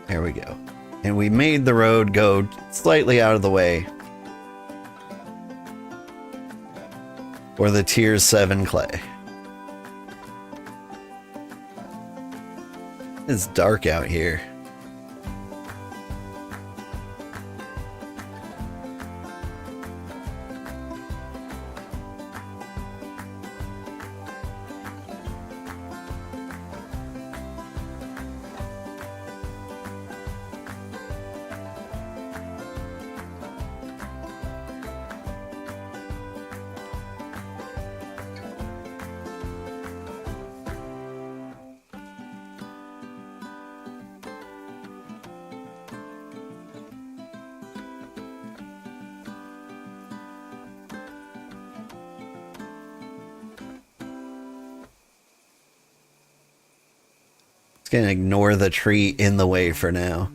There we go. And we made the road go slightly out of the way. for the tier 7 clay. It's dark out here. Gonna ignore the tree in the way for now.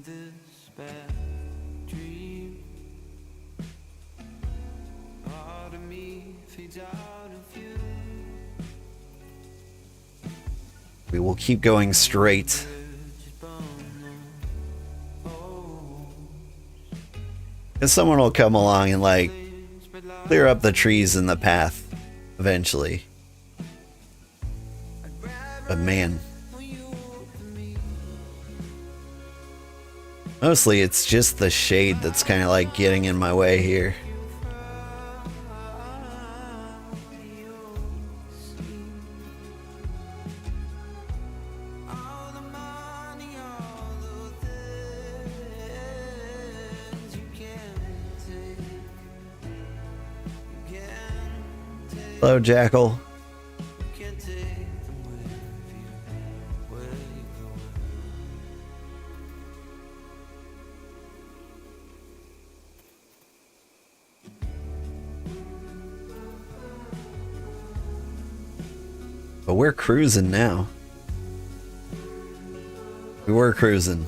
We will keep going straight. Because someone will come along and like clear up the trees in the path eventually. But man, mostly it's just the shade that's kind of like getting in my way here. Hello, Jackal. But we're cruising now. We were cruising.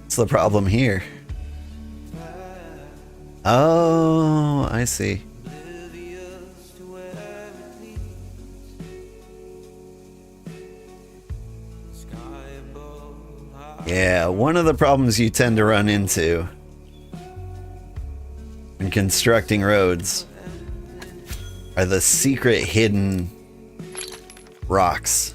What's the problem here? Oh, I see. Yeah, one of the problems you tend to run into when constructing roads are the secret hidden rocks.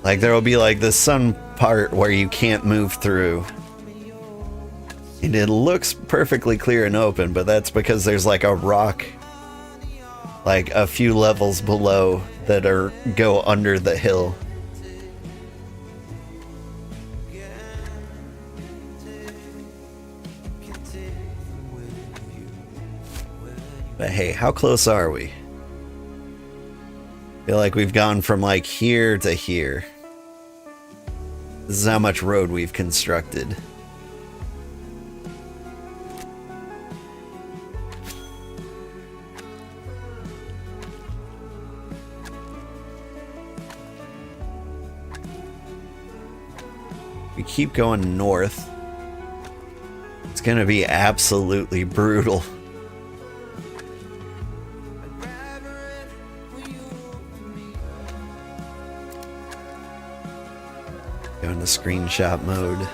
Like there will be like this sun part where you can't move through. And it looks perfectly clear and open, but that's because there's like a rock like a few levels below that go under the hill. But hey, how close are we? I feel like we've gone from like here to here. This is how much road we've constructed. We keep going north. It's gonna be absolutely brutal. Go into screenshot mode.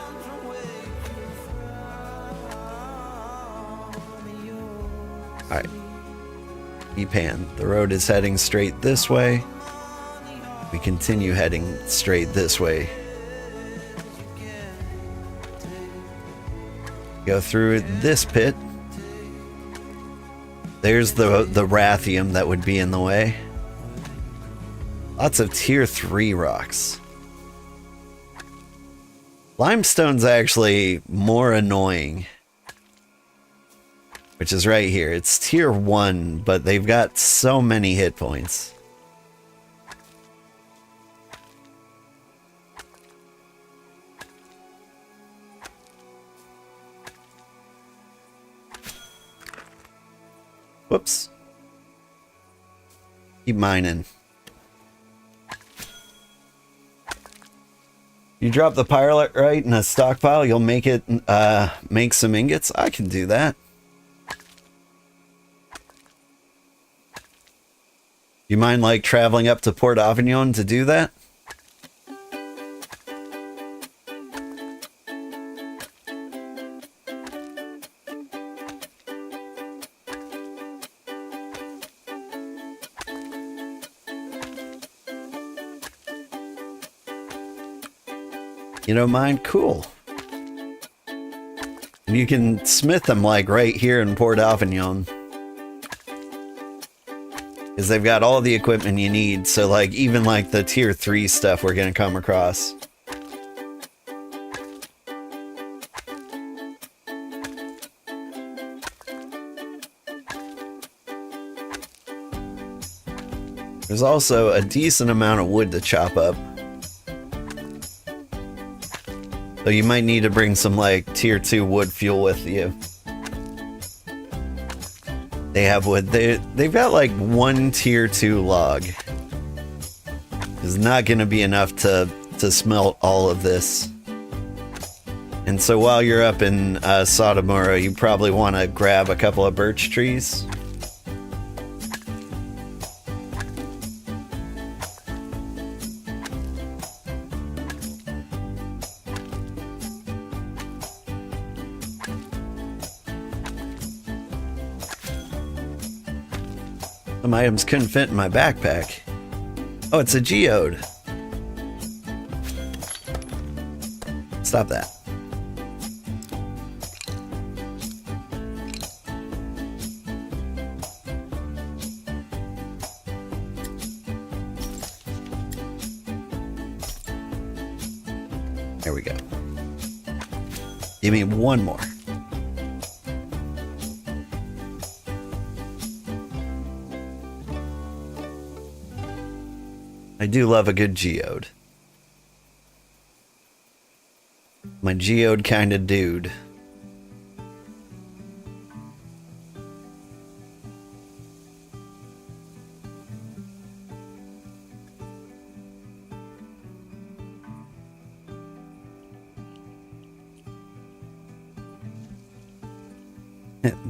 Alright. E-pan. The road is heading straight this way. We continue heading straight this way. Go through this pit. There's the Rathium that would be in the way. Lots of tier 3 rocks. Limestone's actually more annoying. Which is right here. It's tier 1, but they've got so many hit points. Whoops. Keep mining. You drop the pyrite in a stockpile, you'll make it make some ingots. I can do that. You mind like traveling up to Port Avignon to do that? You don't mind? Cool. And you can smith them like right here in Port Avignon. Because they've got all the equipment you need. So like even like the tier 3 stuff we're going to come across. There's also a decent amount of wood to chop up. So you might need to bring some like tier 2 wood fuel with you. They have wood. They've got like one tier 2 log. It's not going to be enough to smelt all of this. And so while you're up in Sotomura, you probably want to grab a couple of birch trees. Some items couldn't fit in my backpack. Oh, it's a geode. Stop that. There we go. Give me one more. I do love a good geode. My geode kind of dude.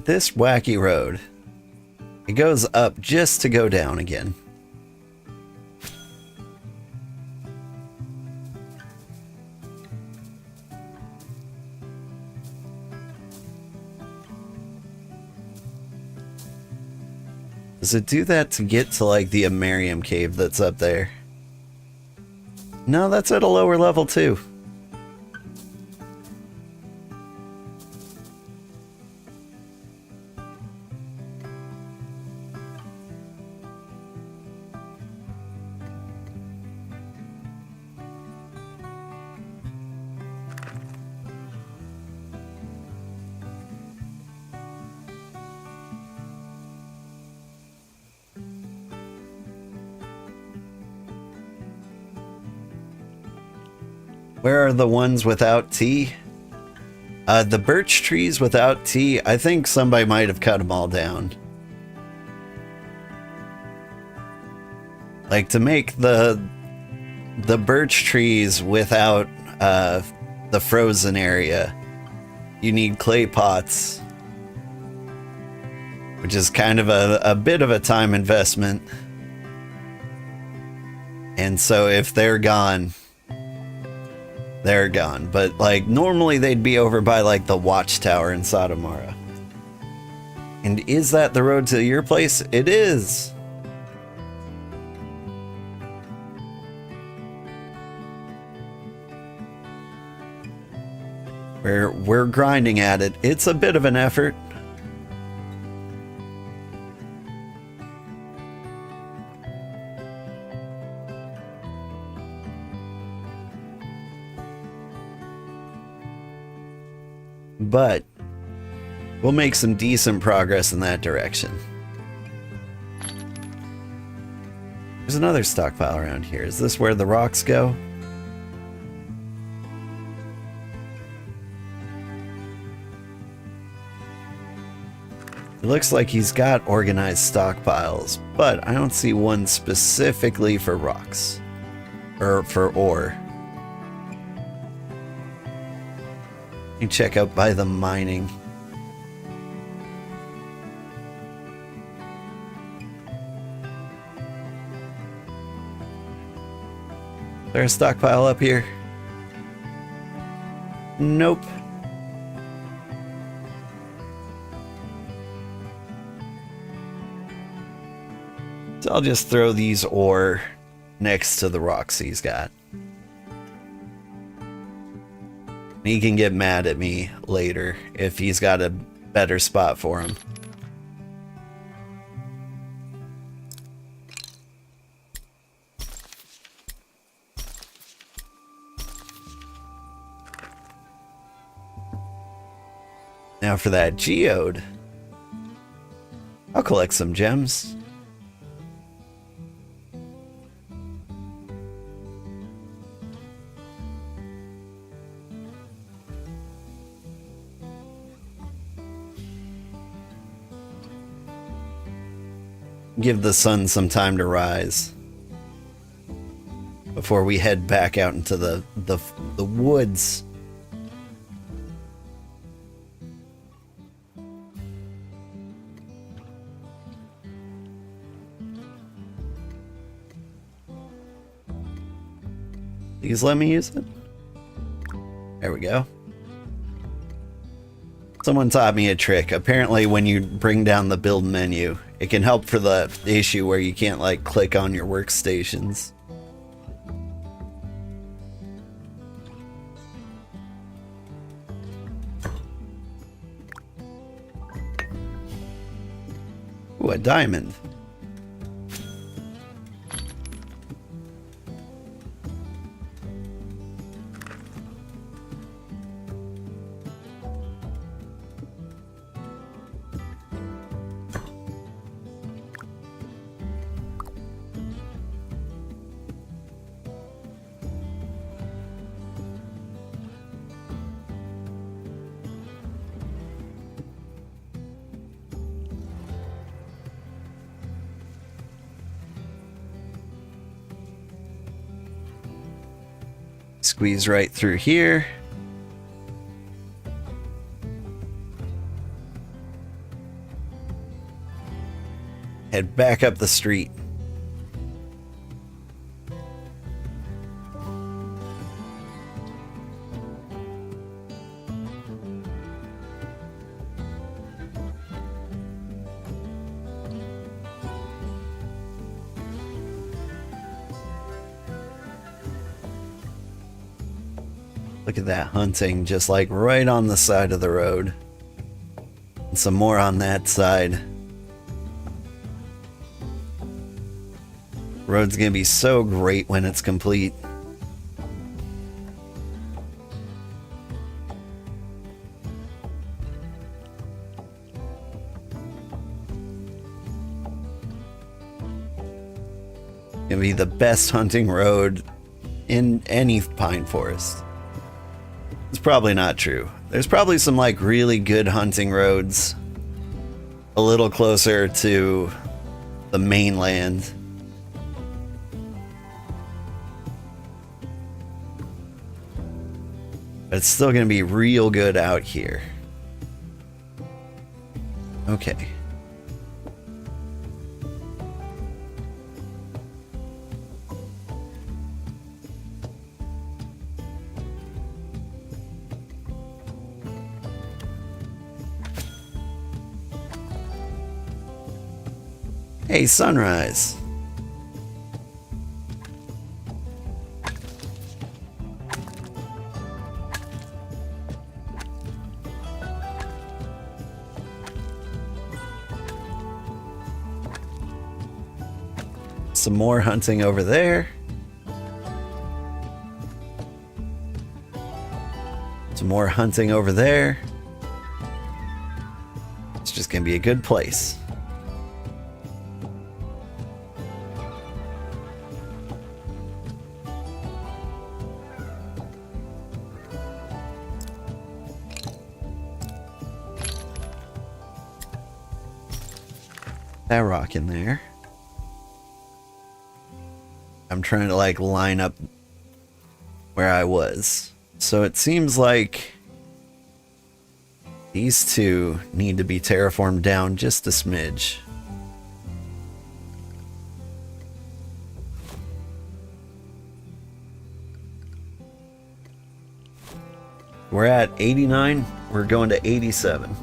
This wacky road. It goes up just to go down again. Does it do that to get to like the Amerium cave that's up there? No, that's at a lower level too. Where are the ones without tea? The birch trees without tea, I think somebody might have cut them all down. Like to make the birch trees without the frozen area, you need clay pots, which is kind of a bit of a time investment. And so if they're gone, they're gone. But like normally they'd be over by like the watchtower in Sotomura. And is that the road to your place? It is. We're grinding at it. It's a bit of an effort. But we'll make some decent progress in that direction. There's another stockpile around here. Is this where the rocks go? It looks like he's got organized stockpiles, but I don't see one specifically for rocks or for ore. You check out by the mining. Is there a stockpile up here? Nope. So I'll just throw these ore next to the rocks he's got. He can get mad at me later if he's got a better spot for him. Now for that geode. I'll collect some gems. Give the sun some time to rise before we head back out into the woods. Please let me use it. There we go. Someone taught me a trick. Apparently when you bring down the build menu, it can help for the issue where you can't like click on your workstations. Ooh, a diamond. Squeeze right through here. Head back up the street. Look at that hunting, just like right on the side of the road. And some more on that side. Road's gonna be so great when it's complete. Gonna be the best hunting road in any pine forest. It's probably not true. There's probably some like really good hunting roads a little closer to the mainland. But it's still gonna be real good out here. Okay. Hey, sunrise. Some more hunting over there. Some more hunting over there. It's just gonna be a good place. That rock in there. I'm trying to like line up where I was. So it seems like these two need to be terraformed down just a smidge. We're at 89. We're going to 87.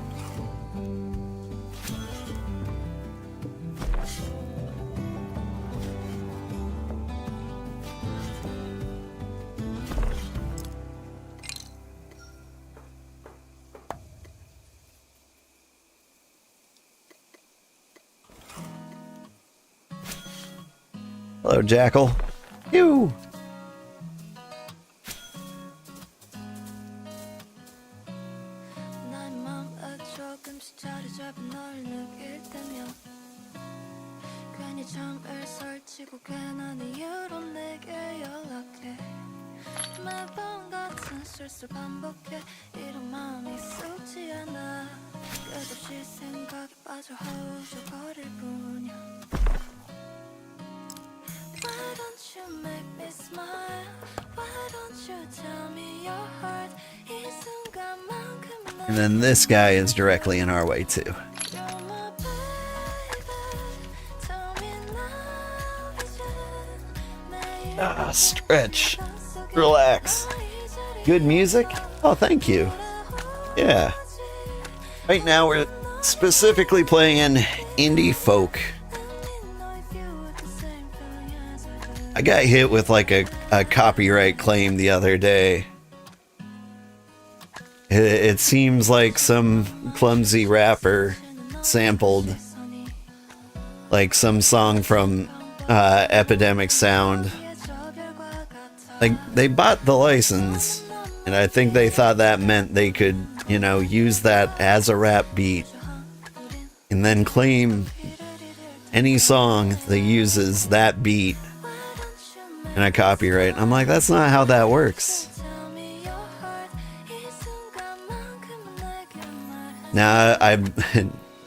Hello, Jackal. Ew. And then this guy is directly in our way too. Ah, stretch. Relax. Good music? Oh, thank you. Yeah. Right now we're specifically playing indie folk. I got hit with like a copyright claim the other day. It seems like some clumsy rapper sampled like some song from Epidemic Sound. Like, they bought the license, and I think they thought that meant they could, you know, use that as a rap beat and then claim any song that uses that beat in a copyright. I'm like, that's not how that works. Now, I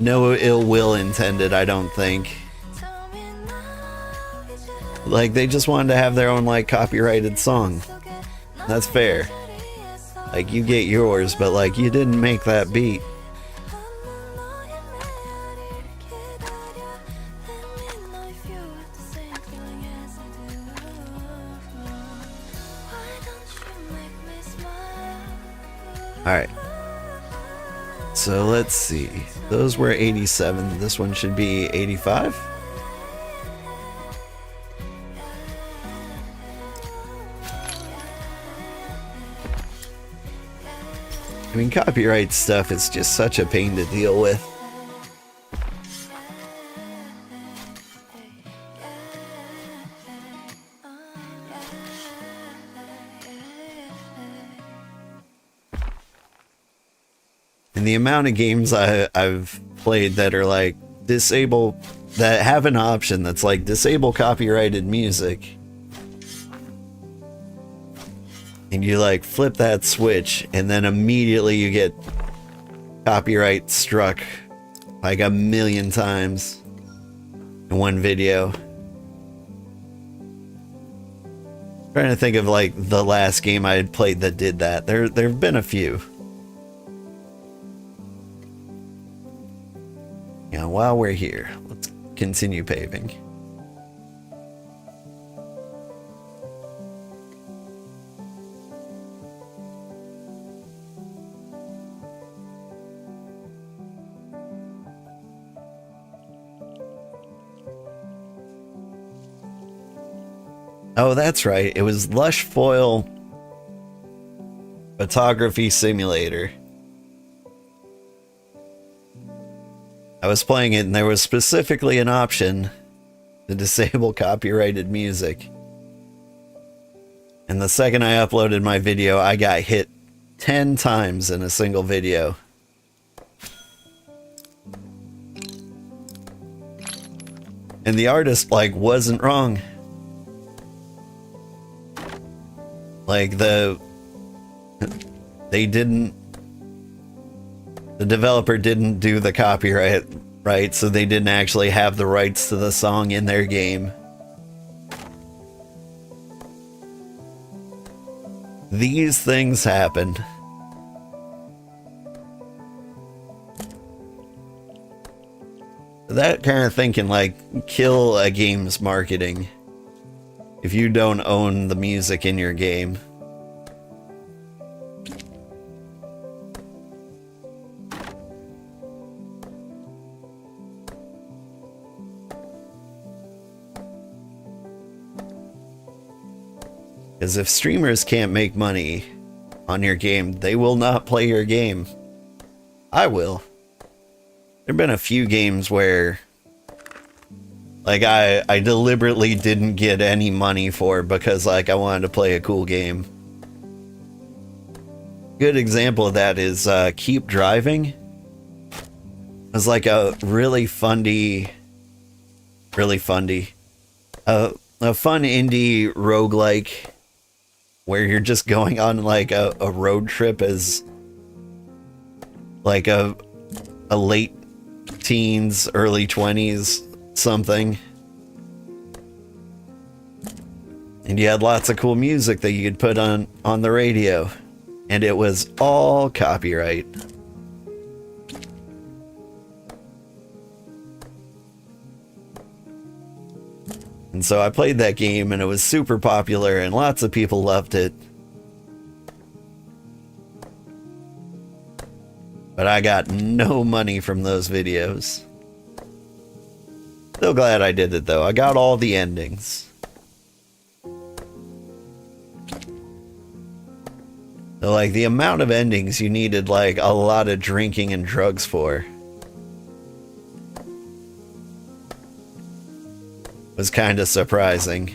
no ill will intended, I don't think. Like, they just wanted to have their own, like, copyrighted song. That's fair. Like, you get yours, but, like, you didn't make that beat. Alright. So, let's see. Those were 87. This one should be 85. I mean, copyright stuff is just such a pain to deal with. And the amount of games I've played that are like disable, that have an option that's like disable copyrighted music. And you like flip that switch and then immediately you get copyright struck like a million times in one video. I'm trying to think of like the last game I had played that did that. There have been a few. Now, while we're here, let's continue paving. Oh, that's right. It was Lush Foil Photography Simulator. I was playing it and there was specifically an option to disable copyrighted music. And the second I uploaded my video, I got hit 10 times in a single video. And the artist, like, wasn't wrong. Like, the developer didn't do the copyright right, so they didn't actually have the rights to the song in their game. These things happen. That kind of thing can, like, kill a game's marketing if you don't own the music in your game. Because if streamers can't make money on your game, they will not play your game. I will. There have been a few games where Like, I deliberately didn't get any money for it because, like, I wanted to play a cool game. Good example of that is Keep Driving. It was like a really funny, a fun indie roguelike where you're just going on like a road trip as like a late teens, early 20s something. And you had lots of cool music that you could put on the radio. And it was all copyright. And so I played that game and it was super popular and lots of people loved it. But I got no money from those videos. Still glad I did it though. I got all the endings. So, like, the amount of endings you needed like a lot of drinking and drugs for was kind of surprising.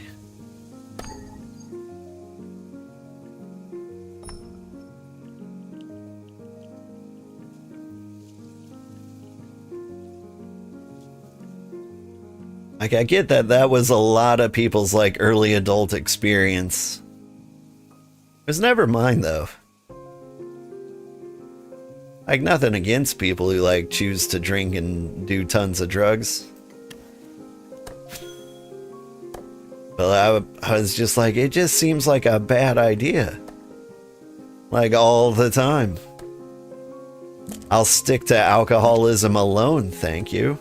Like, I get that was a lot of people's like early adult experience. It was never mine though. Like, nothing against people who like choose to drink and do tons of drugs. But I was just like, it just seems like a bad idea. Like, all the time. I'll stick to alcoholism alone, thank you.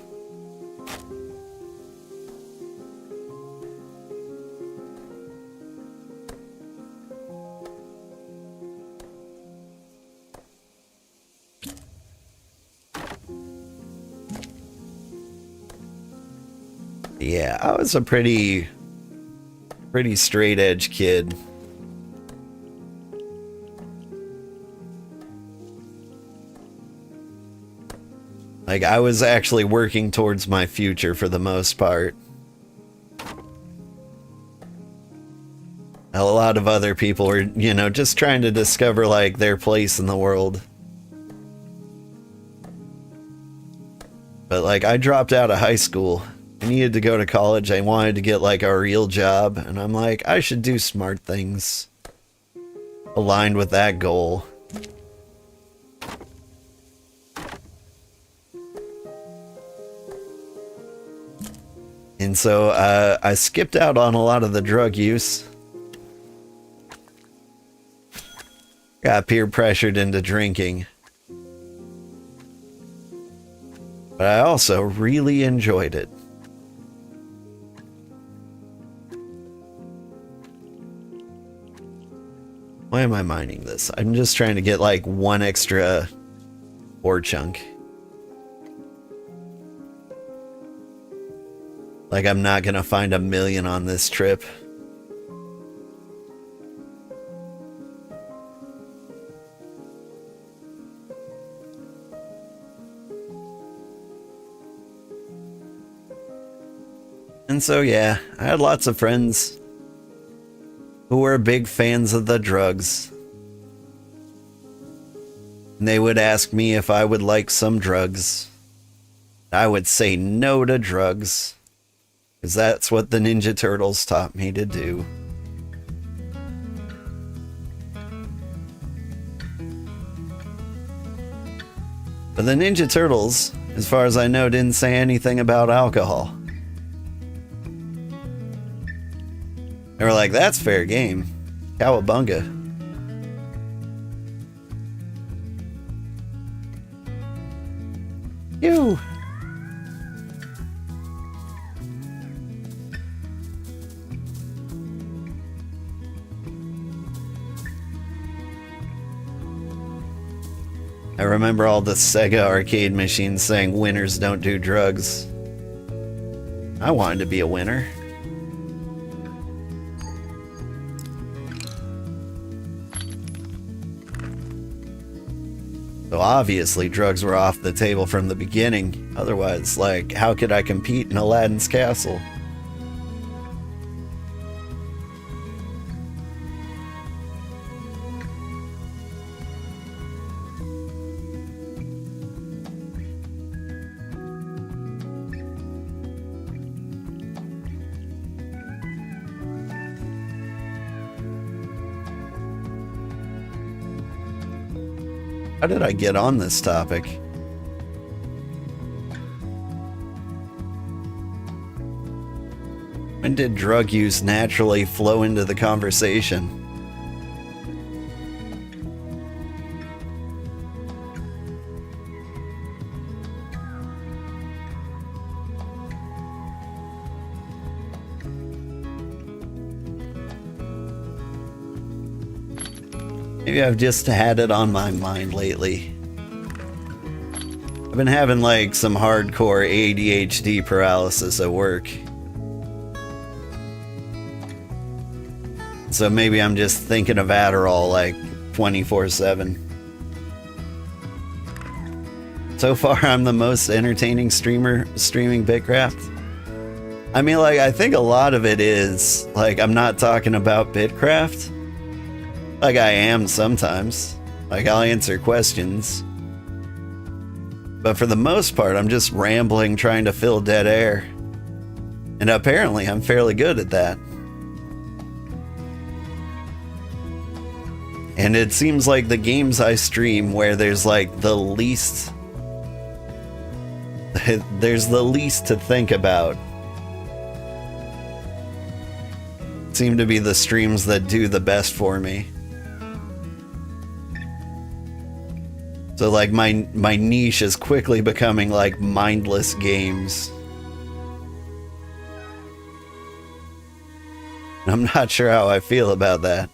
Yeah, I was a pretty straight edge kid. Like, I was actually working towards my future for the most part. A lot of other people were, you know, just trying to discover like their place in the world. But like, I dropped out of high school. I needed to go to college. I wanted to get like a real job, and I'm like, I should do smart things aligned with that goal. And so I skipped out on a lot of the drug use. Got peer pressured into drinking. But I also really enjoyed it. Why am I mining this? I'm just trying to get like one extra ore chunk. Like, I'm not gonna find 1 million on this trip. And so, yeah, I had lots of friends who were big fans of the drugs. And they would ask me if I would like some drugs. I would say no to drugs, because that's what the Ninja Turtles taught me to do. But the Ninja Turtles, as far as I know, didn't say anything about alcohol. They were like, that's fair game. Cowabunga. Ew. I remember all the Sega arcade machines saying winners don't do drugs. I wanted to be a winner. So obviously drugs were off the table from the beginning. Otherwise, like, how could I compete in Aladdin's castle? How did I get on this topic? When did drug use naturally flow into the conversation? Maybe I've just had it on my mind lately. I've been having like some hardcore ADHD paralysis at work. So maybe I'm just thinking of Adderall like 24/7. So far I'm the most entertaining streamer streaming BitCraft. I mean, like, I think a lot of it is, like, I'm not talking about BitCraft. Like, I am sometimes. Like, I'll answer questions. But for the most part, I'm just rambling, trying to fill dead air. And apparently, I'm fairly good at that. And it seems like the games I stream where there's, like, the least... there's the least to think about seem to be the streams that do the best for me. So like my niche is quickly becoming like mindless games. I'm not sure how I feel about that.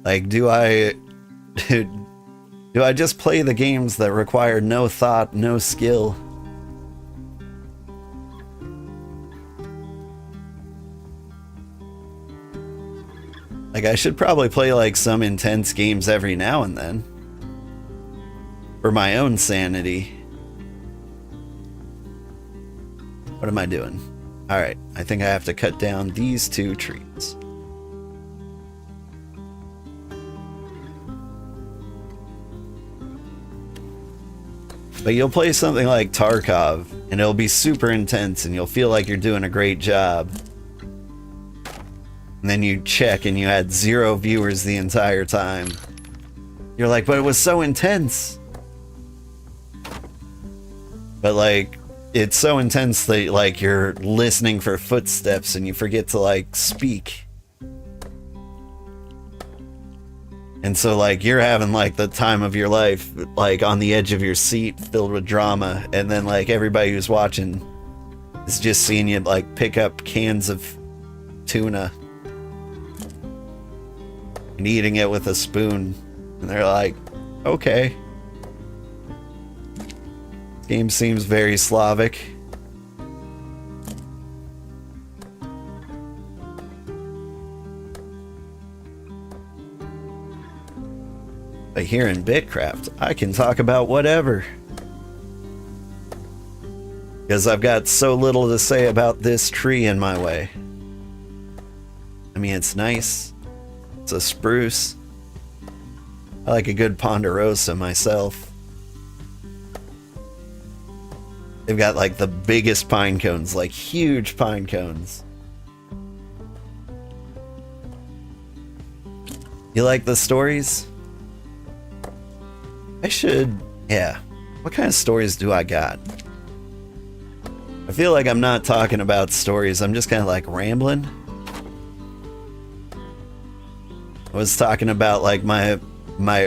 Like, do I just play the games that require no thought, no skill? Like, I should probably play like some intense games every now and then. For my own sanity. What am I doing? Alright, I think I have to cut down these 2 trees. But you'll play something like Tarkov, and it'll be super intense, and you'll feel like you're doing a great job. And then you check and you had 0 viewers the entire time. You're like, but it was so intense. But like, it's so intense that like you're listening for footsteps and you forget to like speak. And so like you're having like the time of your life, like on the edge of your seat filled with drama. And then like everybody who's watching is just seeing you like pick up cans of tuna and eating it with a spoon, and they're like, okay. This game seems very Slavic. But here in BitCraft, I can talk about whatever. Because I've got so little to say about this tree in my way. I mean, it's nice. It's a spruce. I like a good ponderosa myself. They've got like the biggest pine cones, like huge pine cones. You like the stories? I should, yeah. What kind of stories do I got? I feel like I'm not talking about stories. I'm just kind of like rambling. I was talking about like my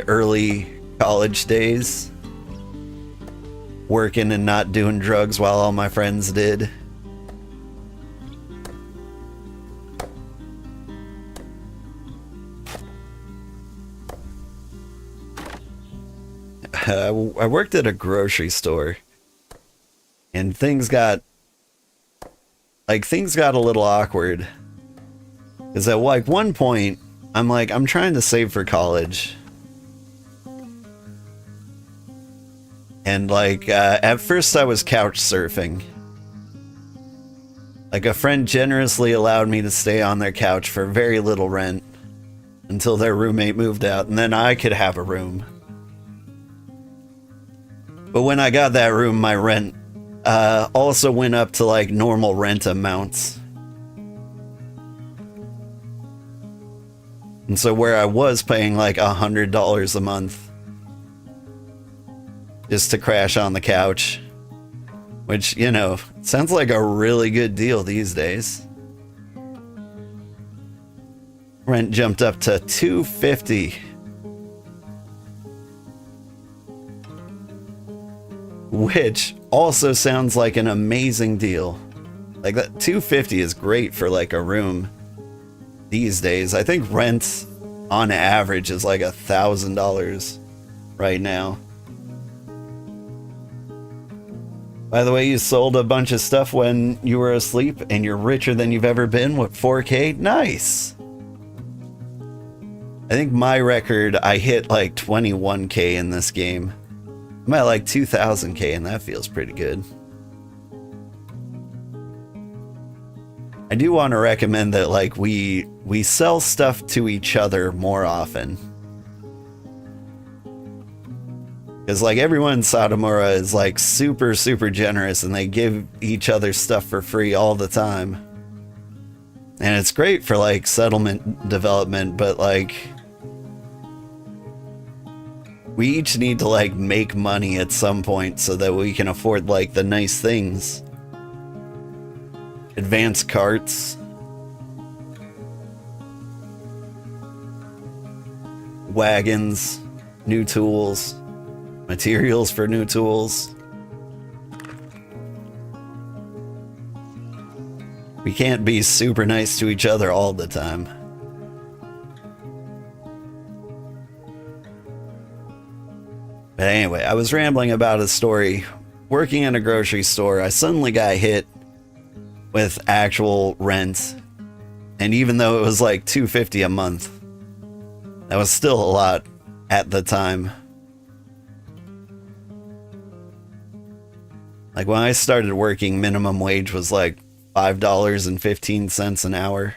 early college days, working and not doing drugs while all my friends did. I worked at a grocery store, and things got a little awkward. Because at like one point, I'm like, I'm trying to save for college. And like, at first I was couch surfing. Like a friend generously allowed me to stay on their couch for very little rent until their roommate moved out, and then I could have a room. But when I got that room, my rent also went up to like normal rent amounts. And so where I was paying like $100 a month just to crash on the couch, which, you know, sounds like a really good deal these days. Rent jumped up to $250. Which also sounds like an amazing deal. Like that $250 is great for like a room these days. I think rent on average is like $1,000 right now. By the way, you sold a bunch of stuff when you were asleep and you're richer than you've ever been with 4K. Nice. I think my record, I hit like 21K in this game. I'm at like 2,000K and that feels pretty good. I do want to recommend that like we sell stuff to each other more often. Because like everyone in Satomura is like super generous and they give each other stuff for free all the time. And it's great for like settlement development, but like we each need to like make money at some point so that we can afford like the nice things. Advanced carts. Wagons. New tools. Materials for new tools. We can't be super nice to each other all the time. But anyway, I was rambling about a story. Working in a grocery store, I suddenly got hit with actual rent. And even though it was like $250 a month, that was still a lot at the time. Like when I started working, minimum wage was like $5.15 an hour.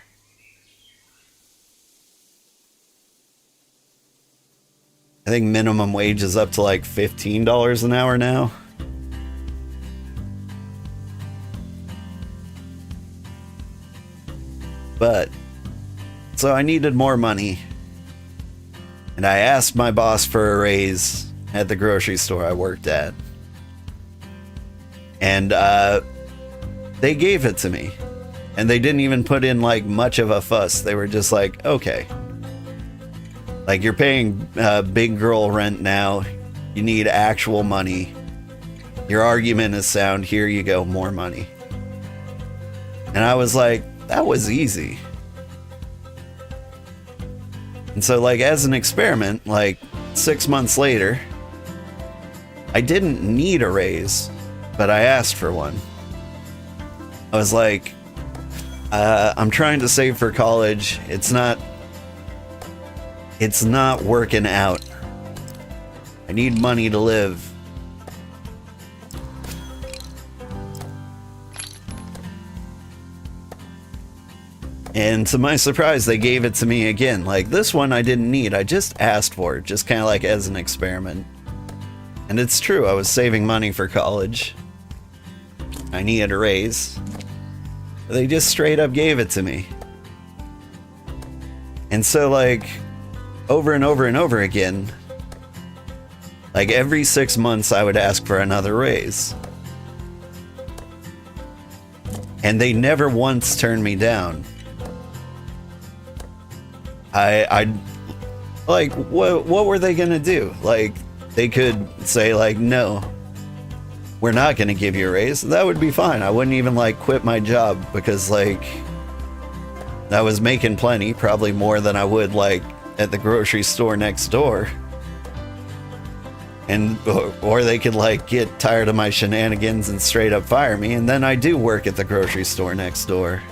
I think minimum wage is up to like $15 an hour now. But, so I needed more money. And I asked my boss for a raise at the grocery store I worked at. And they gave it to me. And they didn't even put in like much of a fuss. They were just like, okay. Like you're paying big girl rent now. You need actual money. Your argument is sound. Here you go, more money. And I was like, that was easy. And so like as an experiment, like 6 months later, I didn't need a raise, but I asked for one. I was like, I'm trying to save for college. It's not working out. I need money to live. And to my surprise, they gave it to me again. Like this one I didn't need. I just asked for it, just kind of like as an experiment. And it's true, I was saving money for college. I needed a raise. They just straight up gave it to me. And so like over and over and over again, like every 6 months I would ask for another raise. And they never once turned me down. I like, what were they gonna do? Like, they could say like, no, we're not gonna give you a raise. That would be fine. I wouldn't even like quit my job because like I was making plenty, probably more than I would like at the grocery store next door. And or they could like get tired of my shenanigans and straight up fire me, and then I do work at the grocery store next door.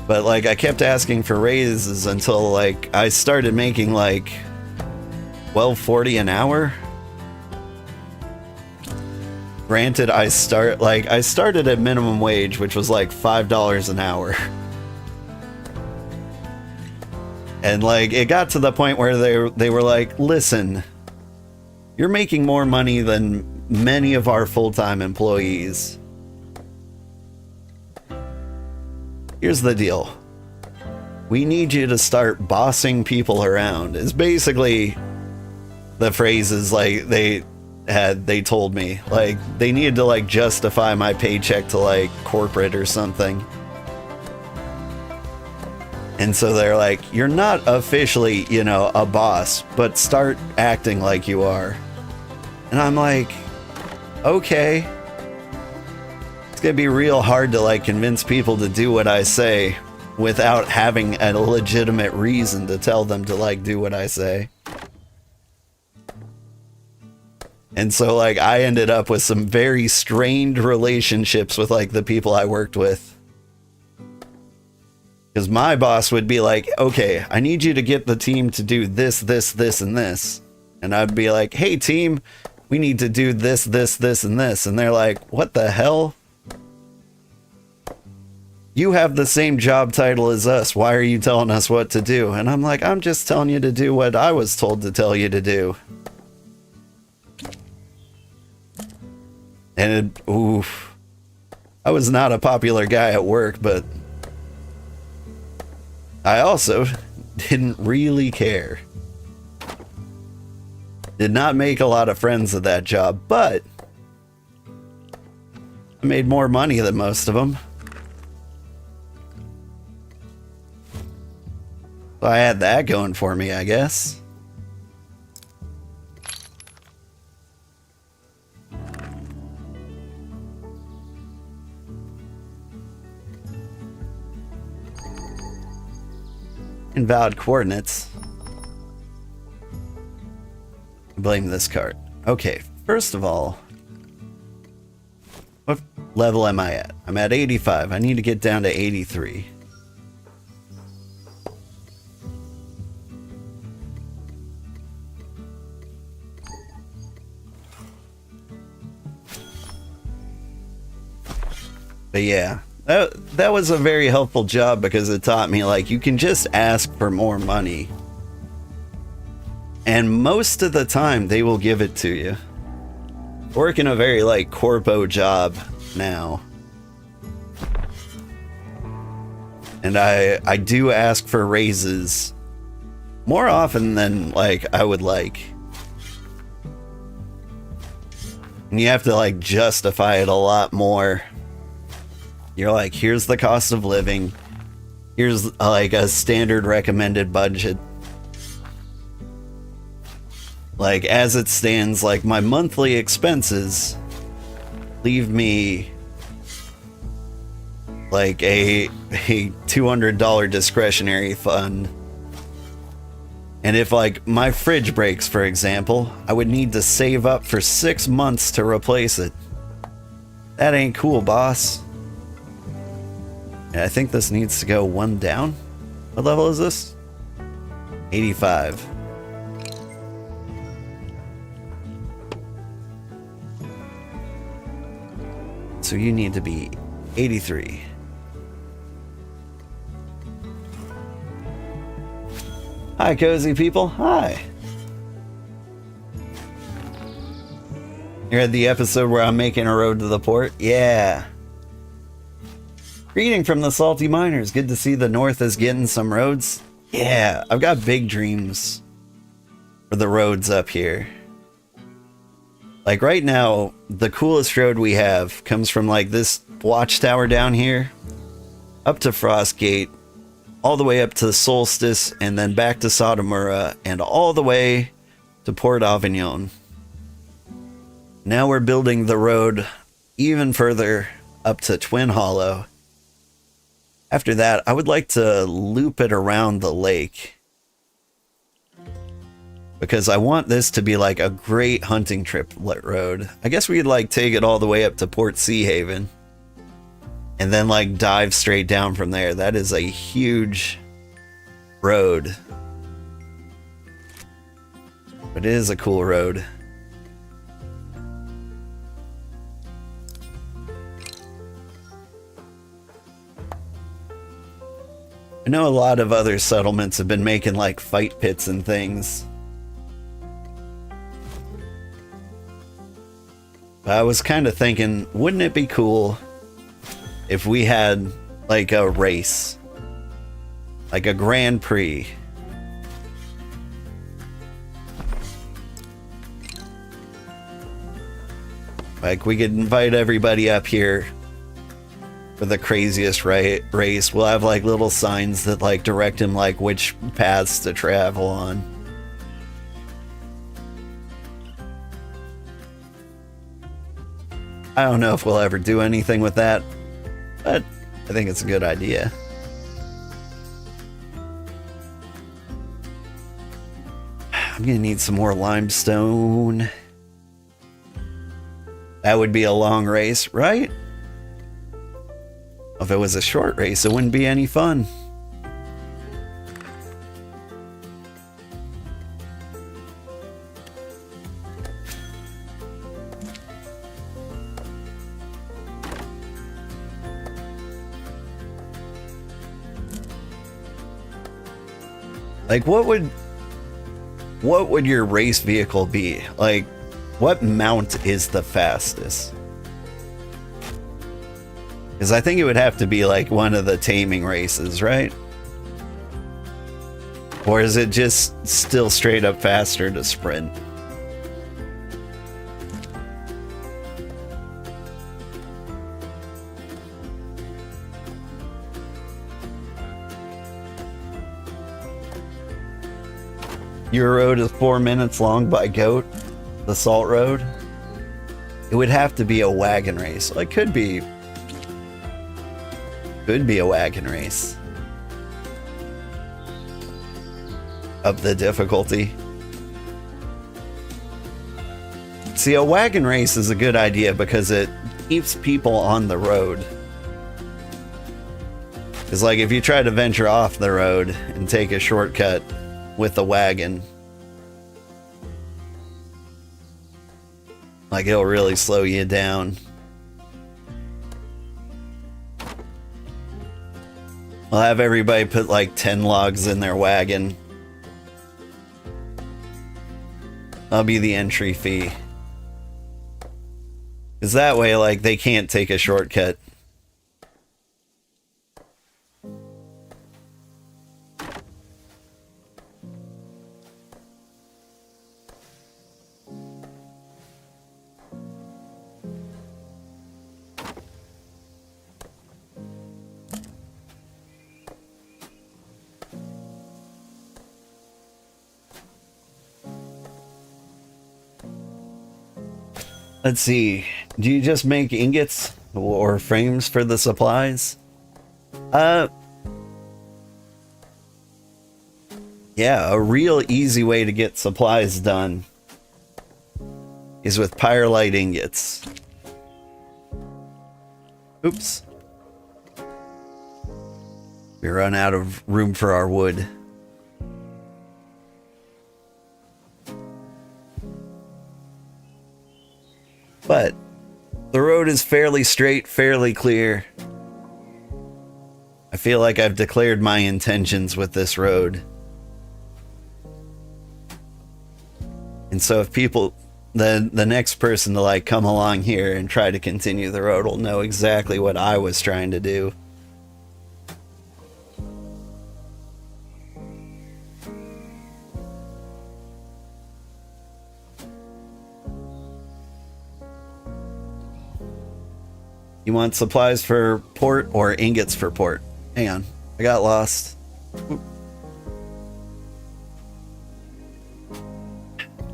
But like I kept asking for raises until like I started making like $12.40 an hour. Granted, I started at minimum wage, which was like $5 an hour. And like it got to the point where they were like, listen, you're making more money than many of our full-time employees. Here's the deal. We need you to start bossing people around. It's basically the phrases like they told me. Like they needed to like justify my paycheck to like corporate or something. And so they're like, you're not officially, you know, a boss, but start acting like you are. And I'm like, okay. It's gonna be real hard to like convince people to do what I say without having a legitimate reason to tell them to like do what I say. And so like I ended up with some very strained relationships with like the people I worked with. Because my boss would be like, okay, I need you to get the team to do this, this, this, and this. And I'd be like, hey team, we need to do this, this, this, and this. And they're like, what the hell? You have the same job title as us. Why are you telling us what to do? And I'm like, I'm just telling you to do what I was told to tell you to do. And oof, I was not a popular guy at work, but I also didn't really care. Did not make a lot of friends at that job, but I made more money than most of them. So I had that going for me, I guess. Invalid coordinates. Blame this card. Okay, first of all, what level am I at? I'm at 85. I need to get down to 83. But yeah. That was a very helpful job because it taught me, like, you can just ask for more money. And most of the time, they will give it to you. Working a very, like, corpo job now. And I do ask for raises more often than, like, I would like. And you have to, like, justify it a lot more. You're like, here's the cost of living. Here's like a standard recommended budget. Like as it stands, like my monthly expenses leave me like a $200 discretionary fund. And if like my fridge breaks, for example, I would need to save up for 6 months to replace it. That ain't cool, boss. I think this needs to go one down. What level is this? 85. So you need to be 83. Hi, cozy people. Hi. You're at the episode where I'm making a road to the port? Yeah. Greeting from the Salty Miners. Good to see the North is getting some roads. Yeah, I've got big dreams for the roads up here. Like right now, the coolest road we have comes from like this watchtower down here, up to Frostgate, all the way up to Solstice, and then back to Sotomura, and all the way to Port Avignon. Now we're building the road even further up to Twin Hollow. After that, I would like to loop it around the lake. Because I want this to be like a great hunting trip road. I guess we'd like take it all the way up to Port Sea Haven. and then like dive straight down from there. That is a huge road. But it is a cool road. I know a lot of other settlements have been making like fight pits and things. But I was kind of thinking, wouldn't it be cool if we had like a race? Like a Grand Prix. Like we could invite everybody up here for the craziest race. We'll have like little signs that like direct him like which paths to travel on. I don't know if we'll ever do anything with that, but I think it's a good idea. I'm gonna need some more limestone. That would be a long race, right? If it was a short race, it wouldn't be any fun. Like, what would your race vehicle be? Like, what mount is the fastest? Because I think it would have to be like one of the taming races, right? Or is it just still straight up faster to sprint? Your road is 4 minutes long by goat. The salt road. It would have to be a wagon race. Well, it could be a wagon race of the difficulty. See, a wagon race is a good idea because it keeps people on the road. It's like if you try to venture off the road and take a shortcut with a wagon, like it'll really slow you down. We'll have everybody put like 10 logs in their wagon. That'll be the entry fee. Because that way, like, they can't take a shortcut. Let's see. Do you just make ingots or frames for the supplies? Yeah, a real easy way to get supplies done is with pyrolite ingots. Oops. We run out of room for our wood. But the road is fairly straight, fairly clear. I feel like I've declared my intentions with this road. And so if people, the next person to like come along here and try to continue the road will know exactly what I was trying to do. You want supplies for port or ingots for port? Hang on, I got lost. Oop.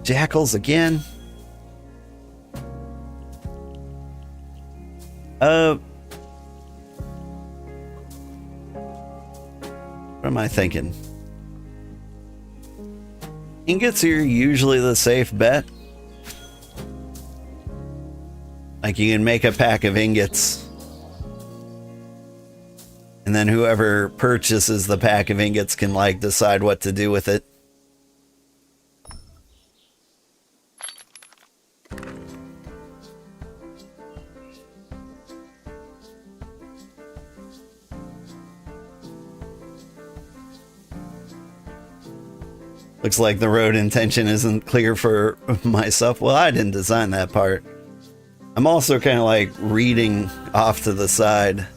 Jackals again? What am I thinking? Ingots are usually the safe bet. Like you can make a pack of ingots And then whoever purchases the pack of ingots can, like, decide what to do with it. Looks like the road intention isn't clear for myself. Well, I didn't design that part. I'm also kind of like reading off to the side.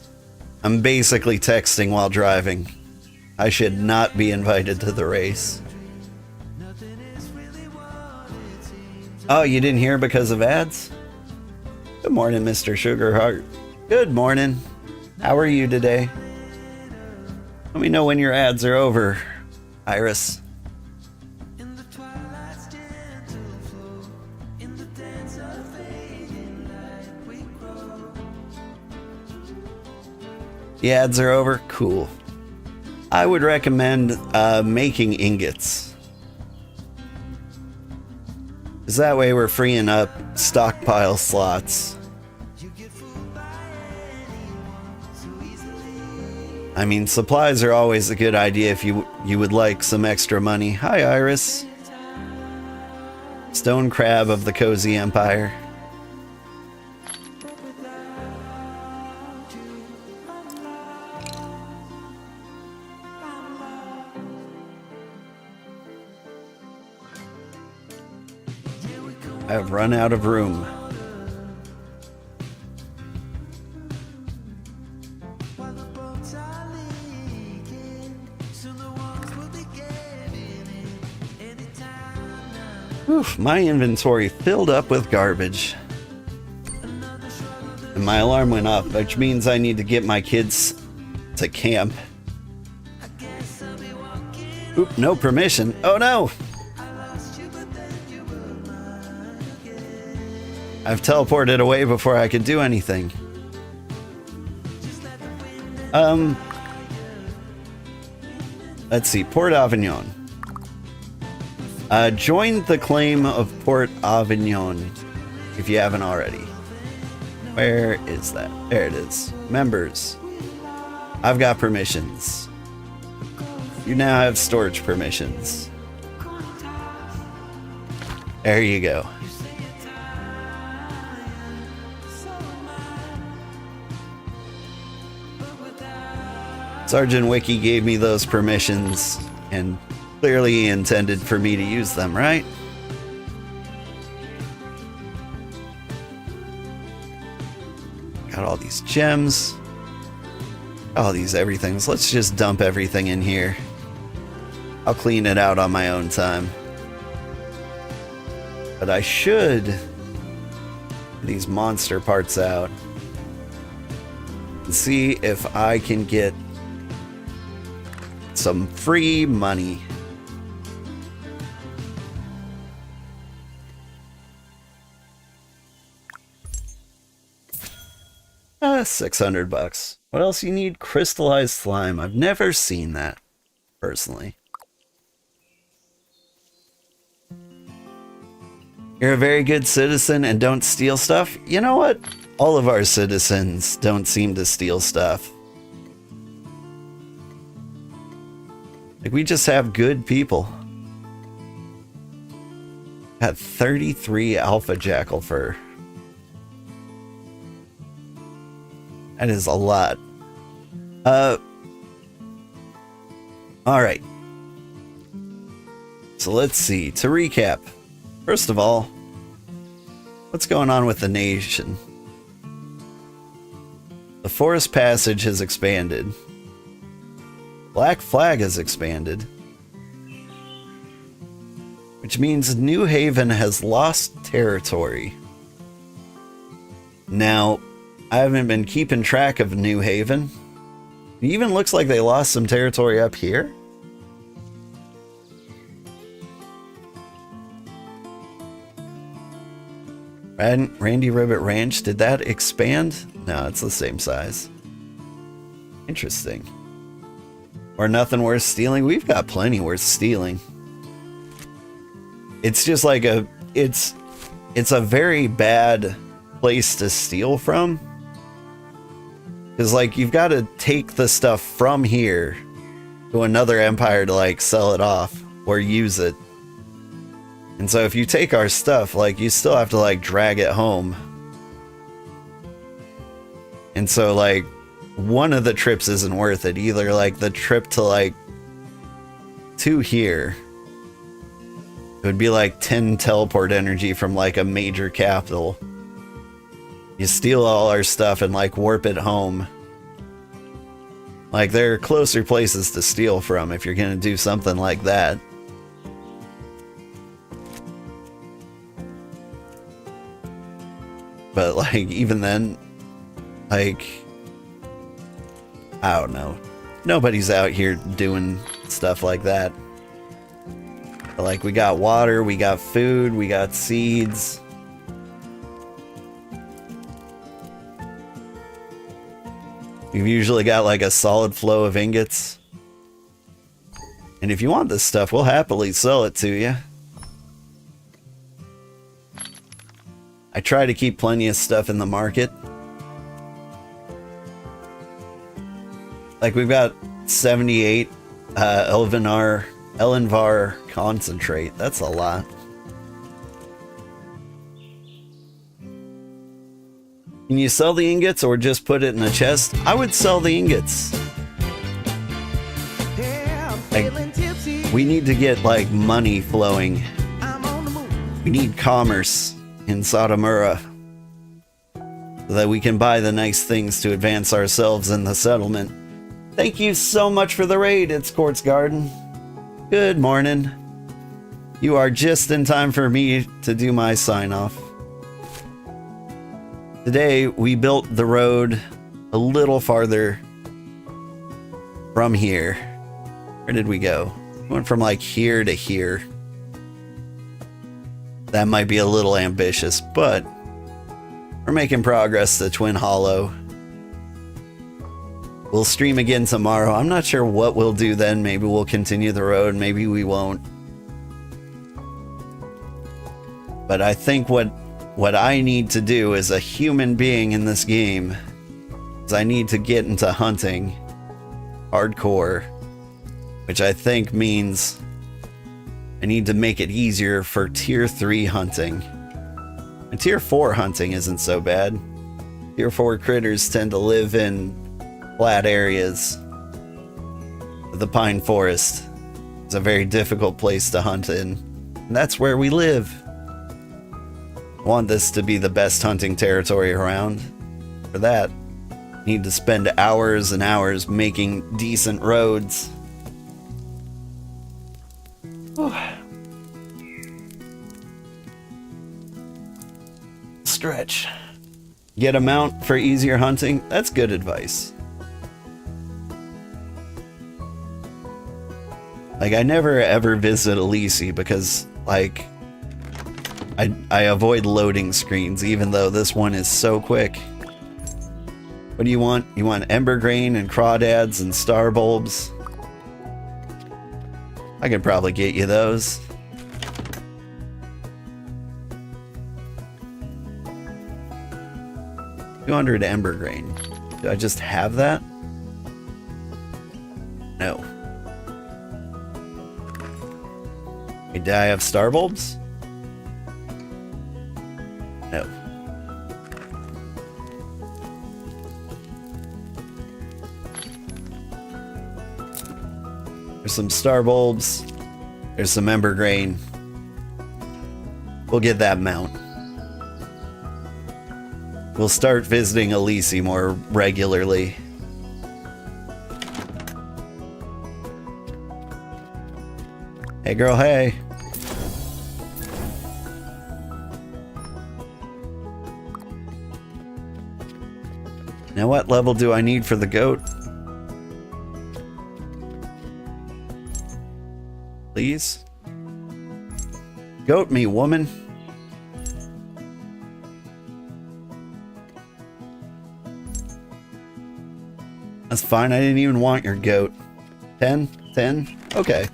I'm basically texting while driving. I should not be invited to the race. Oh, you didn't hear because of ads? Good morning, Mr. Sugarheart. Good morning. How are you today? Let me know when your ads are over, Iris. The ads are over? Cool. I would recommend making ingots. Because that way we're freeing up stockpile slots. I mean, supplies are always a good idea if you would like some extra money. Hi, Iris. Stone Crab of the Cozy Empire. I've run out of room. Oof, my inventory filled up with garbage. And my alarm went off, which means I need to get my kids to camp. Oop, no permission. Oh no! I've teleported away before I could do anything. Let's see, Port Avignon. Join the claim of Port Avignon if you haven't already. Where is that? There it is. Members. I've got permissions. You now have storage permissions. There you go. Sergeant Wiki gave me those permissions, and clearly he intended for me to use them, right? Got all these gems. All these everythings. Let's just dump everything in here. I'll clean it out on my own time. But I should get these monster parts out and see if I can get some free money. $600. What else you need? Crystallized slime. I've never seen that, personally. You're a very good citizen and don't steal stuff? You know what? All of our citizens don't seem to steal stuff. Like, we just have good people. Had 33 alpha jackal fur. That is a lot. Alright. So let's see. To recap. First of all, what's going on with the nation? The Forest Passage has expanded. Black Flag has expanded. Which means New Haven has lost territory. Now, I haven't been keeping track of New Haven. It even looks like they lost some territory up here. Randy Ribbit Ranch, did that expand? No, it's the same size. Interesting. Or nothing worth stealing? We've got plenty worth stealing. It's just like it's a very bad place to steal from. Because, like, you've got to take the stuff from here to another empire to, like, sell it off or use it. And so if you take our stuff, like, you still have to, like, drag it home. And so, like, one of the trips isn't worth it. Either, like, the trip to, like, to here, it would be, like, 10 teleport energy from, like, a major capital. You steal all our stuff and, like, warp it home. Like, there are closer places to steal from if you're gonna do something like that. But, like, even then, like, I don't know. Nobody's out here doing stuff like that. But, like, we got water, we got food, we got seeds. We've usually got, like, a solid flow of ingots. And if you want this stuff, we'll happily sell it to you. I try to keep plenty of stuff in the market. Like, we've got 78 Elvenvar concentrate. That's a lot. Can you sell the ingots or just put it in a chest? I would sell the ingots. Like, we need to get, like, money flowing. We need commerce in Sotomura so that we can buy the nice things to advance ourselves in the settlement. Thank you so much for the raid, It's Quartz Garden. Good morning. You are just in time for me to do my sign-off. Today, we built the road a little farther from here. Where did we go? We went from, like, here to here. That might be a little ambitious, but we're making progress to Twin Hollow. We'll stream again tomorrow. I'm not sure what we'll do then. Maybe we'll continue the road. Maybe we won't. But I think what I need to do as a human being in this game is I need to get into hunting hardcore, which I think means I need to make it easier for tier 3 hunting. And tier 4 hunting isn't so bad. Tier 4 critters tend to live in flat areas. The pine forest is a very difficult place to hunt in, and that's where we live. I want this to be the best hunting territory around. For that, I need to spend hours and hours making decent roads. Stretch. Get a mount for easier hunting. That's good advice. Like, I never ever visit Elise because, like, I avoid loading screens, even though this one is so quick. What do you want? You want ember grain and crawdads and star bulbs? I could probably get you those. $200 ember grain. Do I just have that? No. Did I have star bulbs? No. There's some star bulbs. There's some ember grain. We'll get that mount. We'll start visiting Elise more regularly. Hey girl, hey. Now what level do I need for the goat? Please? Goat me, woman. That's fine, I didn't even want your goat. 10? 10? Okay.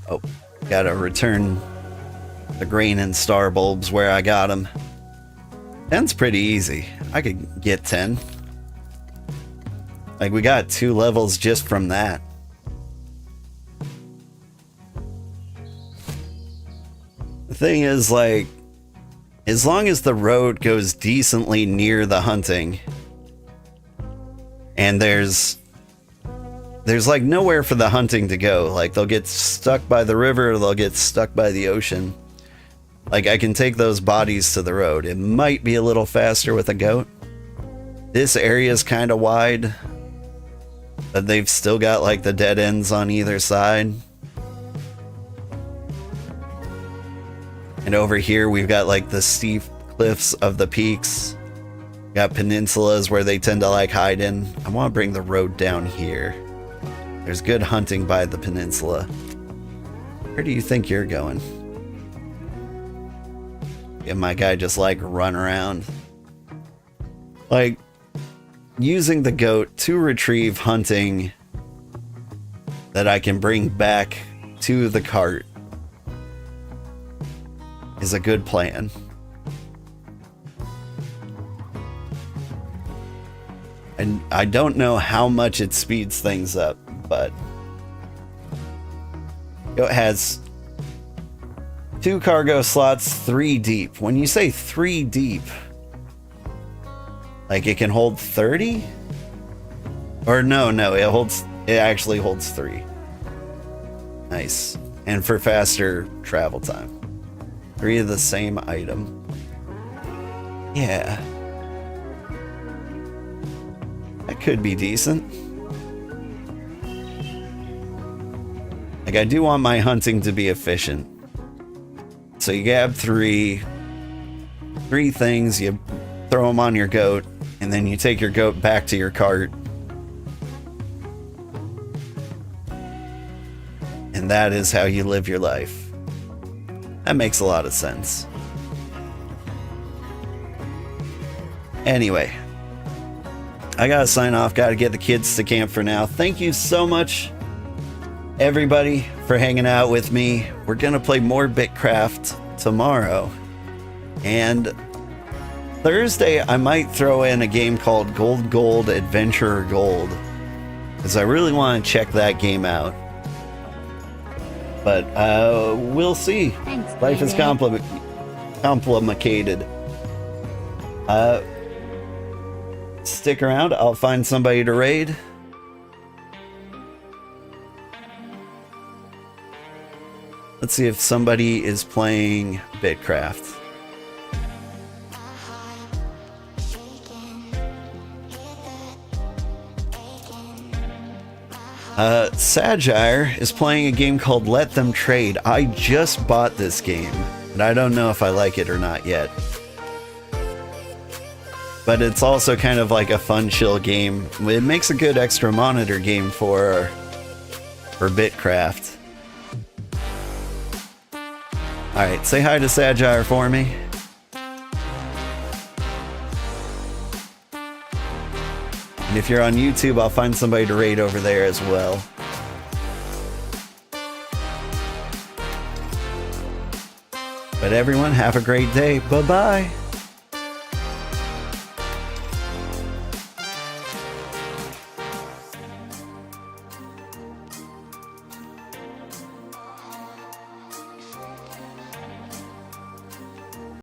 Oh, gotta return the grain and star bulbs where I got them. 10's pretty easy. I could get 10. Like, we got 2 levels just from that. The thing is, like, as long as the road goes decently near the hunting, and there's like nowhere for the hunting to go. Like, they'll get stuck by the river, or they'll get stuck by the ocean. Like, I can take those bodies to the road. It might be a little faster with a goat. This area is kind of wide, but they've still got like the dead ends on either side. And over here we've got like the steep cliffs of the peaks. Got peninsulas where they tend to like hide in. I want to bring the road down here. There's good hunting by the peninsula. Where do you think you're going? Yeah, my guy just like run around. Like, using the goat to retrieve hunting that I can bring back to the cart is a good plan. And I don't know how much it speeds things up, but it has 2 cargo slots, 3 deep. When you say 3 deep, like it can hold 30? Or no, it actually holds 3. Nice. And for faster travel time. 3 of the same item. Yeah. That could be decent. Like, I do want my hunting to be efficient. So you grab 3 things, you throw them on your goat, and then you take your goat back to your cart. And that is how you live your life. That makes a lot of sense. Anyway, I gotta sign off, gotta get the kids to camp for now. Thank you so much, everybody, for hanging out with me. We're gonna play more BitCraft tomorrow. And Thursday, I might throw in a game called Gold Adventurer Gold, because I really want to check that game out. But we'll see. Thanks, Life is complicated. Stick around. I'll find somebody to raid. Let's see if somebody is playing BitCraft. Sagire is playing a game called Let Them Trade. I just bought this game, and I don't know if I like it or not yet. But it's also kind of like a fun, chill game. It makes a good extra monitor game for BitCraft. Alright, say hi to Sagire for me. And if you're on YouTube, I'll find somebody to raid over there as well. But everyone, have a great day. Bye-bye.